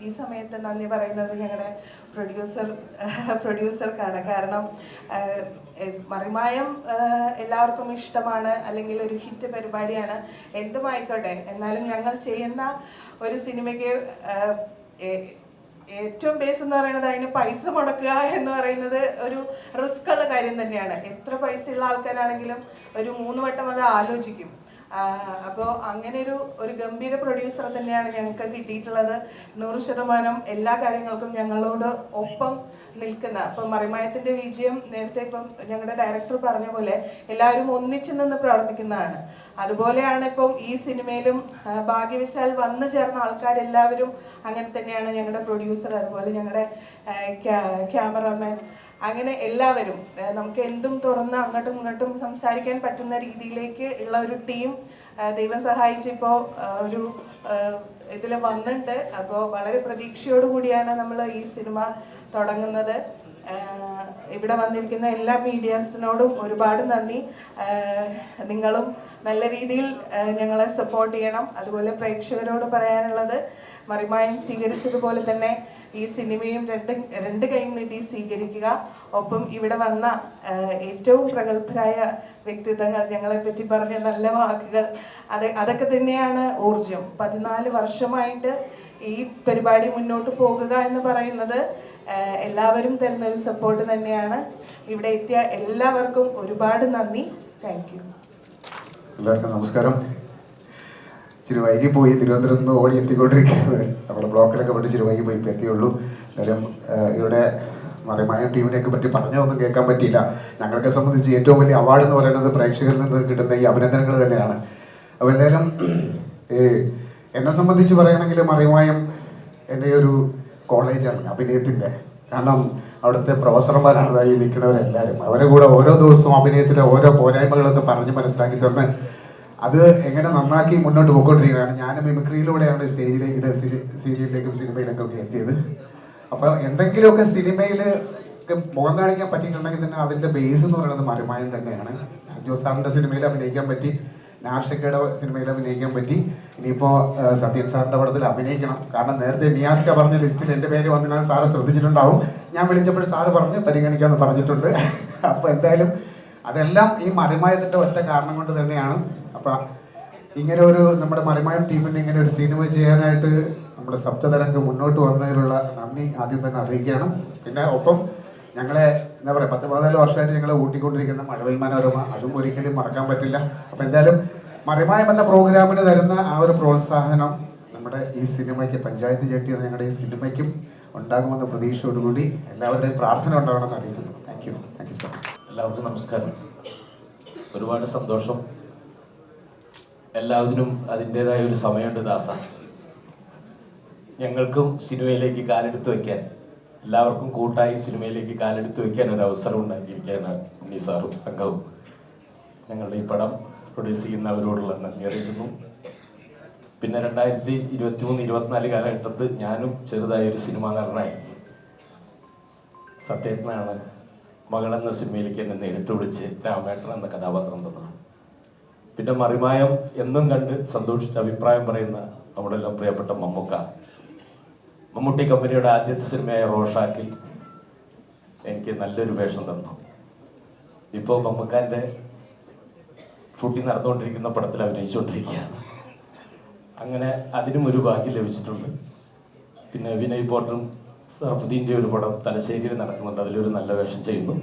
ഈ സമയത്ത് നന്ദി പറയുന്നത് ഞങ്ങളുടെ പ്രൊഡ്യൂസർക്കാണ്. കാരണം മറിമായം എല്ലാവർക്കും ഇഷ്ടമാണ്, അല്ലെങ്കിൽ ഒരു ഹിറ്റ് പരിപാടിയാണ്, എന്തുമായിക്കോട്ടെ. എന്നാലും ഞങ്ങൾ ചെയ്യുന്ന ഒരു സിനിമയ്ക്ക് ഏറ്റവും ബേസ് എന്ന് പറയുന്നത് അതിന് പൈസ മുടക്കുക എന്ന് പറയുന്നത് ഒരു റിസ്ക് ഉള്ള കാര്യം തന്നെയാണ്. എത്ര പൈസയുള്ള ആൾക്കാരാണെങ്കിലും ഒരു 3 വട്ടം അത് ആലോചിക്കും. അപ്പോൾ അങ്ങനെ ഒരു ഗംഭീര പ്രൊഡ്യൂസറെ തന്നെയാണ് ഞങ്ങൾക്ക് കിട്ടിയിട്ടുള്ളത്. 100% എല്ലാ കാര്യങ്ങൾക്കും ഞങ്ങളോട് ഒപ്പം നിൽക്കുന്ന. അപ്പം മറിമായത്തിൻ്റെ വിജയം നേരത്തെ ഇപ്പം ഞങ്ങളുടെ ഡയറക്ടർ പറഞ്ഞ പോലെ എല്ലാവരും ഒന്നിച്ചു നിന്ന് പ്രവർത്തിക്കുന്നതാണ്. അതുപോലെയാണ് ഇപ്പം ഈ സിനിമയിലും ഭാഗ്യവശാൽ വന്നു ചേർന്ന ആൾക്കാരെല്ലാവരും അങ്ങനെ തന്നെയാണ്. ഞങ്ങളുടെ പ്രൊഡ്യൂസർ, അതുപോലെ ഞങ്ങളുടെ ക്യാമറമാൻ, അങ്ങനെ എല്ലാവരും നമുക്ക് എന്തും തുറന്ന് അങ്ങോട്ടും ഇങ്ങോട്ടും സംസാരിക്കാൻ പറ്റുന്ന രീതിയിലേക്ക് ഉള്ള ഒരു ടീം ദൈവം സഹായിച്ച് ഇപ്പോൾ ഒരു ഇതിൽ വന്നിട്ടുണ്ട്. അപ്പോൾ വളരെ പ്രതീക്ഷയോടുകൂടിയാണ് നമ്മൾ ഈ സിനിമ തുടങ്ങുന്നത്. ഇവിടെ വന്നിരിക്കുന്ന എല്ലാ മീഡിയാസിനോടും ഒരുപാട് നന്ദി. നിങ്ങളും നല്ല രീതിയിൽ ഞങ്ങളെ സപ്പോർട്ട് ചെയ്യണം. അതുപോലെ പ്രേക്ഷകരോട് പറയാനുള്ളത്, മറിമായം സ്വീകരിച്ചതുപോലെ തന്നെ ഈ സിനിമയും രണ്ട് കൈ നീട്ടി സ്വീകരിക്കുക. ഒപ്പം ഇവിടെ വന്ന ഏറ്റവും പ്രഗത്ഭരായ വ്യക്തിത്വങ്ങൾ, ഞങ്ങളെപ്പറ്റി പറഞ്ഞ നല്ല വാക്കുകൾ, അതൊക്കെ തന്നെയാണ് ഊർജം. 14 വർഷമായിട്ട് ഈ പരിപാടി മുന്നോട്ട് പോകുക എന്ന് പറയുന്നത് എല്ലാവരും തരുന്നൊരു സപ്പോർട്ട് തന്നെയാണ്. ഇവിടെ എത്തിയ എല്ലാവർക്കും ഒരുപാട് നന്ദി. Thank you. എല്ലാവർക്കും നമസ്കാരം. ഇച്ചിരി വൈകി പോയി, തിരുവനന്തപുരത്ത് നിന്ന് ഓടി എത്തിക്കൊണ്ടിരിക്കുന്നത്. നമ്മുടെ ബ്ലോക്കിലൊക്കെ പോയിട്ട് ഇച്ചിരി വൈകി പോയി, ഇപ്പോൾ എത്തിയുള്ളൂ. എന്തായാലും ഇവിടെ മറിമായം ടീമിനെയൊക്കെ പറ്റി പറഞ്ഞൊന്നും കേൾക്കാൻ പറ്റിയില്ല. ഞങ്ങളൊക്കെ സംബന്ധിച്ച് ഏറ്റവും വലിയ അവാർഡ് എന്ന് പറയുന്നത് പ്രേക്ഷകരിൽ നിന്ന് കിട്ടുന്ന ഈ അഭിനന്ദനങ്ങൾ തന്നെയാണ്. അപ്പോൾ എന്തായാലും എന്നെ സംബന്ധിച്ച് പറയുകയാണെങ്കിൽ മറിമായം എൻ്റെ ഒരു കോളേജാണ് അഭിനയത്തിൻ്റെ. കാരണം അവിടുത്തെ പ്രൊഫസർമാരാണ് ഈ നിൽക്കുന്നവരെല്ലാവരും. അവരെ കൂടെ ഓരോ ദിവസവും അഭിനയത്തിലെ ഓരോ പോരായ്മകളൊക്കെ പറഞ്ഞ് മനസ്സിലാക്കി തന്ന് അത് എങ്ങനെ നന്നാക്കി മുന്നോട്ട് പോയിക്കൊണ്ടിരിക്കുകയാണ്. ഞാൻ മിമിക്രിയിലൂടെയാണ് സ്റ്റേജിൽ ഇത് സീരിയലിലേക്കും സിനിമയിലേക്കും ഒക്കെ എത്തിയത്. അപ്പോൾ എന്തെങ്കിലുമൊക്കെ സിനിമയിൽ മുഖം കാണിക്കാൻ പറ്റിയിട്ടുണ്ടെങ്കിൽ തന്നെ അതിൻ്റെ ബേസ് എന്ന് പറയുന്നത് മറിമായം തന്നെയാണ്. ജോസ് സാറിൻ്റെ സിനിമയിൽ അഭിനയിക്കാൻ പറ്റി, നാഷിക്കയുടെ സിനിമയിൽ അഭിനയിക്കാൻ പറ്റി, ഇനിയിപ്പോൾ സത്യൻ സാറിൻ്റെ പടത്തിൽ അഭിനയിക്കണം. കാരണം നേരത്തെ നിയാസ്ക പറഞ്ഞ ലിസ്റ്റിൽ എൻ്റെ പേര് വന്നാൽ സാറ് ശ്രദ്ധിച്ചിട്ടുണ്ടാവും. ഞാൻ വിളിച്ചപ്പോൾ സാറ് പറഞ്ഞ് പരിഗണിക്കാമെന്ന് പറഞ്ഞിട്ടുണ്ട്. അപ്പോൾ എന്തായാലും അതെല്ലാം ഈ മറിമായത്തിൻ്റെ ഒറ്റ കാരണം കൊണ്ട് തന്നെയാണ്. അപ്പം ഇങ്ങനെ നമ്മുടെ മറിമായം ടീമിന് ഇങ്ങനെ ഒരു സിനിമ ചെയ്യാനായിട്ട് നമ്മുടെ സപ്തതരംഗം മുന്നോട്ട് വന്നതിലുള്ള നന്ദി ആദ്യം തന്നെ അറിയിക്കുകയാണ്. പിന്നെ ഒപ്പം ഞങ്ങളെ എന്താ പറയുക 10-14 വർഷമായിട്ട് ഞങ്ങളെ ഊട്ടിക്കൊണ്ടിരിക്കുന്ന മഴവിൽ മനോരമ, അതും ഒരിക്കലും മറക്കാൻ പറ്റില്ല. അപ്പോൾ എന്തായാലും മറിമായം എന്ന പ്രോഗ്രാമിന് തരുന്ന ആ ഒരു പ്രോത്സാഹനം നമ്മുടെ ഈ സിനിമയ്ക്ക്, പഞ്ചായത്ത് ചെട്ടി എന്ന ഞങ്ങളുടെ ഈ സിനിമയ്ക്കും ഉണ്ടാകുമെന്ന പ്രതീക്ഷയോടുകൂടി എല്ലാവരുടെയും പ്രാർത്ഥന ഉണ്ടാകണമെന്ന് അറിയിക്കുന്നു. Thank you so much. എല്ലാവർക്കും നമസ്കാരം. ഒരുപാട് സന്തോഷം. എല്ലാത്തിനും അതിൻ്റേതായ ഒരു സമയമുണ്ട് ദാസ. ഞങ്ങൾക്കും സിനിമയിലേക്ക് കാലെടുത്ത് വയ്ക്കാൻ, എല്ലാവർക്കും കൂട്ടായി സിനിമയിലേക്ക് കാലെടുത്ത് വയ്ക്കാൻ ഒരു അവസരം ഉണ്ടാക്കിയിരിക്കുകയാണ് ഉണ്ണി സാറും സംഘവും. ഞങ്ങളുടെ ഈ പടം പ്രൊഡ്യൂസ് ചെയ്യുന്നവരോടുള്ള നന്ദി അറിയിക്കുന്നു. പിന്നെ 2023-24 കാലഘട്ടത്തിൽ ഞാനും ചെറുതായൊരു സിനിമാ നടനായി. സത്യേട്ടനാണ് മകളെന്ന സിനിമയിലേക്ക് എന്നെ നേരിട്ട് വിളിച്ച് രാമേട്ടൻ എന്ന കഥാപാത്രം തന്നത്. പിന്നെ മറിമായം എന്നും കണ്ട് സന്തോഷിച്ച് അഭിപ്രായം പറയുന്ന നമ്മുടെ എല്ലാം പ്രിയപ്പെട്ട മമ്മൂട്ടി കമ്പനിയുടെ ആദ്യത്തെ സിനിമയായ റോഷാക്കിൽ എനിക്ക് നല്ലൊരു വേഷം തന്നു. ഇപ്പോൾ മമ്മൂക്കാൻ്റെ ഷൂട്ടിംഗ് നടന്നുകൊണ്ടിരിക്കുന്ന പടത്തിൽ അഭിനയിച്ചുകൊണ്ടിരിക്കുകയാണ്. അങ്ങനെ അതിനും ഒരു ഭാഗ്യം ലഭിച്ചിട്ടുണ്ട്. പിന്നെ വിനയ് പോട്ടറും സർഫുദ്ദീൻ്റെ ഒരു പടം തലശ്ശേരിയിൽ നടക്കുന്നുണ്ട്, അതിലൊരു നല്ല വേഷം ചെയ്യുന്നു.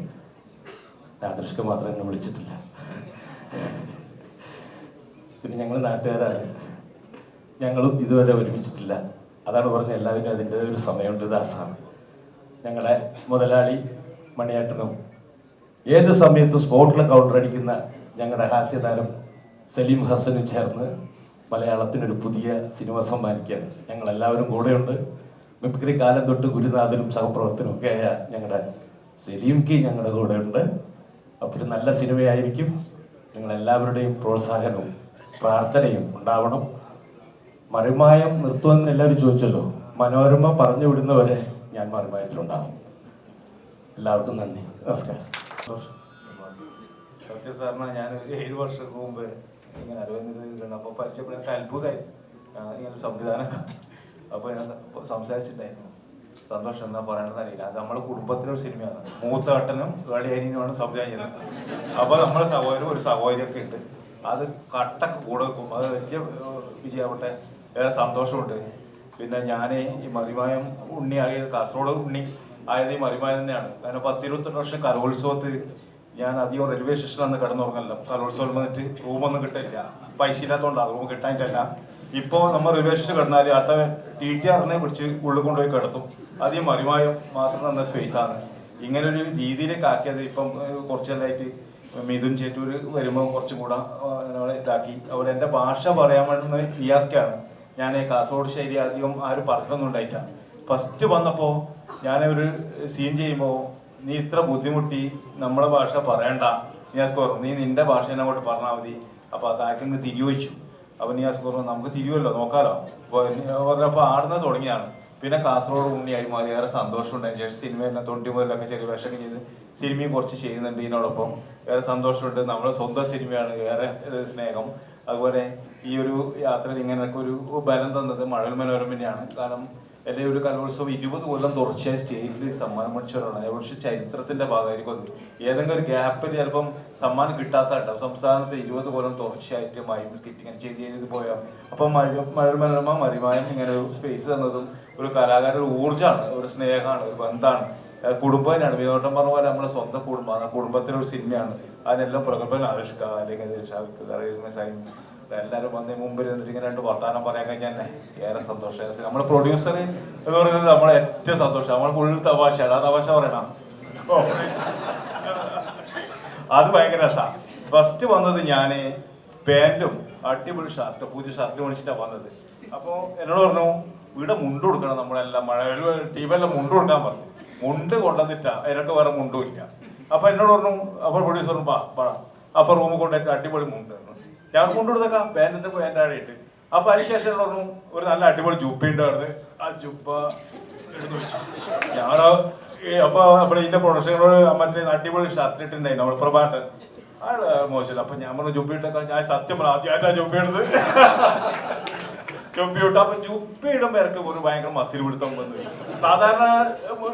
ആദർശ് മാത്രം എന്നെ വിളിച്ചിട്ടില്ല. പിന്നെ ഞങ്ങൾ നാട്ടുകാരാണ്, ഞങ്ങളും ഇതുവരെ ഒരുമിച്ചിട്ടില്ല. അതാണ് പറഞ്ഞ എല്ലാവരും അതിൻ്റെ ഒരു സമയമുണ്ട്. ദാസാണ് ഞങ്ങളുടെ മുതലാളി മണിയേട്ടനും ഏത് സമയത്തും സ്പോട്ടിൽ കൗണ്ടർ അടിക്കുന്ന ഞങ്ങളുടെ ഹാസ്യതാരം സലീം ഹസനും ചേർന്ന് മലയാളത്തിനൊരു പുതിയ സിനിമ സമ്മാനിക്കുകയാണ്. ഞങ്ങളെല്ലാവരും കൂടെയുണ്ട്. മിമിക്രി കാലം തൊട്ട് ഗുരുനാഥനും സഹപ്രവർത്തനും ഒക്കെ ആയ ഞങ്ങളുടെ സലീംക്ക് ഞങ്ങളുടെ കൂടെയുണ്ട്. അപ്പോൾ ഒരു നല്ല സിനിമയായിരിക്കും. നിങ്ങളെല്ലാവരുടെയും പ്രോത്സാഹനവും പ്രാർത്ഥനയും ഉണ്ടാവണം. മറിമായം നിർത്തുമെന്ന് എല്ലാവരും ചോദിച്ചല്ലോ. മനോരമ പറഞ്ഞു വിടുന്നവരെ ഞാൻ മറിമായത്തിലുണ്ടാകും. എല്ലാവർക്കും നന്ദി, നമസ്കാരം. സത്യസാറിന് ഞാൻ 7 വർഷം മുമ്പ് ഇങ്ങനെ അരവിന്ദ് അപ്പോൾ പരിചയപ്പെടാൻ എനിക്ക് അത്ഭുതമായി. ഇങ്ങനെ സംവിധാനം അപ്പോൾ ഞാൻ സംസാരിച്ചിട്ടുണ്ടായിരുന്നു. സന്തോഷം എന്നാ പറയണമെന്ന് അറിയില്ല. അത് നമ്മുടെ കുടുംബത്തിനൊരു സിനിമയാണ്. മൂത്ത ഏട്ടനും ഏളിയനുമാണ് സംവിധാനം ചെയ്യുന്നത്. അപ്പോൾ നമ്മുടെ സഹോദരനും ഒരു സഹോദരിയൊക്കെ ഉണ്ട്. അത് കട്ടൊക്കെ കൂടെ വെക്കും. അത് വലിയ വിജയമാവട്ടെ, ഏറെ സന്തോഷമുണ്ട്. പിന്നെ ഞാൻ ഈ മറിമായം ഉണ്ണി ആയത്, കാസർഗോഡ് ഉണ്ണി ആയത് ഈ മറിമായം തന്നെയാണ്. കാരണം 10-28 വർഷം കലോത്സവത്തിൽ ഞാൻ അധികം റെയിൽവേ സ്റ്റേഷനിൽ അന്ന് കിടന്നുറങ്ങല്ലോ. കലോത്സവം വന്നിട്ട് റൂമൊന്നും കിട്ടില്ല, പൈസ ഇല്ലാത്തതുകൊണ്ടാണ് റൂം കിട്ടാനിട്ടല്ല. ഇപ്പോൾ നമ്മൾ റെയിൽവേ സ്റ്റേഷൻ കിടന്നാൽ അടുത്ത TTRനെ പിടിച്ച് ഉള്ളിൽ കൊണ്ടുപോയി കിടത്തും. അത് ഈ മറിമായം മാത്രം തന്ന സ്പേസാണ്. ഇങ്ങനൊരു രീതിയിലേക്ക് ആക്കിയത് ഇപ്പം കുറച്ചെല്ലായിട്ട് മിഥുൻ ചേറ്റൂർ വരുമ്പോൾ കുറച്ചും കൂടെ ഇതാക്കി. അവിടെ എൻ്റെ ഭാഷ പറയാൻ വേണ്ടുന്ന നിയാസ്ക്കാണ്. ഞാൻ കാസർഗോഡ് ശൈലി അധികം ആരും പറഞ്ഞൊന്നും ഉണ്ടായിട്ടാണ്. ഫസ്റ്റ് വന്നപ്പോൾ ഞാനൊരു സീൻ ചെയ്യുമ്പോൾ നീ ഇത്ര ബുദ്ധിമുട്ടി നമ്മളെ ഭാഷ പറയണ്ട നിയാസ്ക് പറഞ്ഞു, നീ നിൻ്റെ ഭാഷ തന്നെ അങ്ങോട്ട് പറഞ്ഞാൽ മതി. അപ്പോൾ അതാക്കങ്ങ് തിരിവെച്ചു. അപ്പോൾ നിയാസ്ക് പറഞ്ഞു നമുക്ക് തിരിയുമല്ലോ, നോക്കാമല്ലോ. അപ്പോൾ പറഞ്ഞപ്പോൾ ആടുന്നത് തുടങ്ങിയാണ്. പിന്നെ കാസർഗോഡ് ഉണ്ണിയായി മാറി. ഏറെ സന്തോഷമുണ്ട്. ശേഷം സിനിമയെല്ലാം 90 മുതലൊക്കെ ചെറിയ വേഷമൊക്കെ ചെയ്ത് സിനിമയും കുറച്ച് ചെയ്യുന്നുണ്ട്. ഇതിനോടൊപ്പം ഏറെ സന്തോഷമുണ്ട്. നമ്മുടെ സ്വന്തം സിനിമയാണ്, ഏറെ സ്നേഹം. അതുപോലെ ഈ ഒരു യാത്രയിൽ ഇങ്ങനെയൊക്കെ ഒരു ബലം തന്നത് മഴവിൽ മനോരമയാണ്. കാരണം എൻ്റെ ഒരു കലോത്സവം 20 കൊല്ലം തുടർച്ചയായി സ്റ്റേറ്റിൽ സമ്മാനം മേടിച്ചവരാണ്. പക്ഷേ ചരിത്രത്തിൻ്റെ ഭാഗമായിരിക്കും അത്. ഏതെങ്കിലും ഒരു ഗ്യാപ്പിൽ ചിലപ്പം സമ്മാനം കിട്ടാത്തതുണ്ടാവും. സംസ്ഥാനത്ത് 20 കൊല്ലം തുടർച്ചയായിട്ട് മൈം സ്കിറ്റ് ഇങ്ങനെ ചെയ്ത് പോയാൽ അപ്പം മഴവിൽ മനോരമ മറിമായം ഇങ്ങനെ ഒരു സ്പേസ് തന്നതും ഒരു കലാകാരൻ ഒരു ഊർജ്ജമാണ്, ഒരു സ്നേഹമാണ്, ഒരു ബന്ധമാണ്. കുടുംബം തന്നെയാണ്. വിനോദം പറഞ്ഞ പോലെ നമ്മുടെ സ്വന്തം കുടുംബമാണ്. ആ കുടുംബത്തിലൊരു സിനിമയാണ്. അതിനെല്ലാം പ്രഗത്ഭൻ ആവിഷ്ക അല്ലെങ്കിൽ എല്ലാവരും വന്ന് മുമ്പിൽ നിന്നിട്ട് ഇങ്ങനെ 2 വർത്താനം പറയാൻ കഴിഞ്ഞാൽ തന്നെ ഏറെ സന്തോഷം. നമ്മുടെ പ്രൊഡ്യൂസർ എന്ന് പറയുന്നത് നമ്മളെ ഏറ്റവും സന്തോഷം. നമ്മൾ ഫുൾ തമാശയാണ്. ആ തമാശ പറയണം, അത് ഭയങ്കര രസമാണ്. ഫസ്റ്റ് വന്നത് ഞാൻ പാൻറ്റും അടിപൊളി ഷർട്ട്, പുതിയ ഷർട്ട് മേടിച്ചിട്ടാണ് വന്നത്. അപ്പോൾ എന്നോട് പറഞ്ഞു ഇവിടെ മുണ്ട് കൊടുക്കണം, നമ്മളെല്ലാം മഴ ടീമെല്ലാം മുണ്ട് കൊടുക്കാൻ പറഞ്ഞു. മുണ്ട് കൊണ്ടുവന്നിട്ടാ, അതിനൊക്കെ വേറെ മുണ്ടും ഇല്ല. അപ്പോൾ എന്നോട് പറഞ്ഞു, അപ്പോൾ പ്രൊഡ്യൂസർ പാ അപ്പോൾ റൂമിൽ കൊണ്ടുപോയിട്ട് അടിപൊളി മുണ്ട് ഞാൻ കൊണ്ടുകൊടുത്തേക്കാം. പാൻറ്റിൻ്റെ പാൻറ്റാടിയിട്ട്. അപ്പോൾ അതിനുശേഷം പറഞ്ഞു ഒരു നല്ല അടിപൊളി ജുബ്ബ ഉണ്ടായിരുന്നു. ആ ജുബ്ബ എടുത്ത് വെച്ചു. ഞാൻ അപ്പോൾ അവിടെ ഇതിൻ്റെ പ്രൊഡക്ഷനോട് മറ്റേ അടിപൊളി ഷർട്ട് ഇട്ടുണ്ടായി നമ്മൾ പ്രഭാട്ടൻ. അത് മോശമില്ല. അപ്പം ഞാൻ പറഞ്ഞു ജുബ്ബ ഇട്ടേക്കാം. ഞാൻ സത്യം പറഞ്ഞു ആദ്യമായിട്ടാണ് ജുബ്ബ എടുത്ത് ജുബ്ബ ഇട്ടു. അപ്പം ജുബ്ബ ഇടുമ്പോൾ എനിക്ക് ഒരു ഭയങ്കര മസിൽ പിടുത്തം വന്നു. സാധാരണ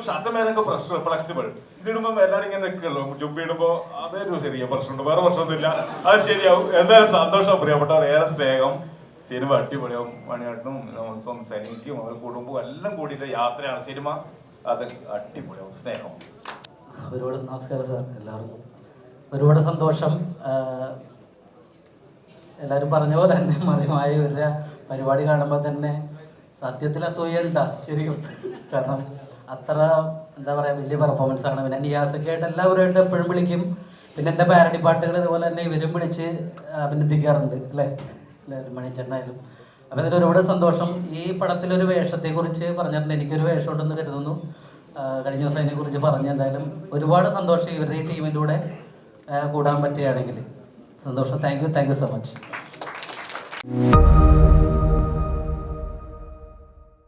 ഷർട്ട് മേലൊക്കെ ഫ്ലെക്സിബിൾ, ഇതിടുമ്പോൾ എല്ലാവരും ഇങ്ങനെ നിൽക്കുമല്ലോ. ജുബ്ബ ഇടുമ്പോൾ അതൊരു ചെറിയ പ്രശ്നമുണ്ട്, വേറെ പ്രശ്നമൊന്നുമില്ല. അത് ശരിയാവും. എന്തായാലും സന്തോഷം. പ്രിയപ്പെട്ടവർ, ഏറെ സ്നേഹം. സിനിമ അടിപൊളിയാവും. മണിയേട്ടനും സ്വന്തം സനിക്കും അവർ കുടുംബവും എല്ലാം കൂടിയിട്ട് യാത്രയാണ് സിനിമ. അത് അടിപൊളിയാവും. സ്നേഹം. ഒരുപാട് നമസ്കാരം സാർ. എല്ലാവർക്കും ഒരുപാട് സന്തോഷം. എല്ലാവരും പറഞ്ഞ പോലെ തന്നെ മറിമായ ഒരു പരിപാടി കാണുമ്പോൾ തന്നെ സത്യത്തിൽ അസൂയുണ്ട ശരിക്കും. കാരണം അത്ര എന്താ പറയുക വലിയ പെർഫോമൻസ് ആണ്. പിന്നെ നിയാസൊക്കെ ആയിട്ട് എല്ലാവരുമായിട്ട് എപ്പോഴും വിളിക്കും. പിന്നെ എൻ്റെ പാരഡി പാട്ടുകൾ ഇതുപോലെ തന്നെ ഇവരും വിളിച്ച് അഭിനന്ദിക്കാറുണ്ട് അല്ലേ, എല്ലാവരും മണിച്ചേട്ടനായാലും. അപ്പോൾ ഇതിൽ ഒരുപാട് സന്തോഷം. ഈ പടത്തിലൊരു വേഷത്തെക്കുറിച്ച് പറഞ്ഞിട്ടുണ്ട്, എനിക്കൊരു വേഷമുണ്ടെന്ന് കരുതുന്നു. കഴിഞ്ഞ ദിവസം അതിനെക്കുറിച്ച് പറഞ്ഞ് എന്തായാലും ഒരുപാട് സന്തോഷം ഇവരുടെ ഈ ടീമിൻ്റെ കൂടെ കൂടാൻ പറ്റുകയാണെങ്കിൽ. സന്തോഷം. Thank you so much.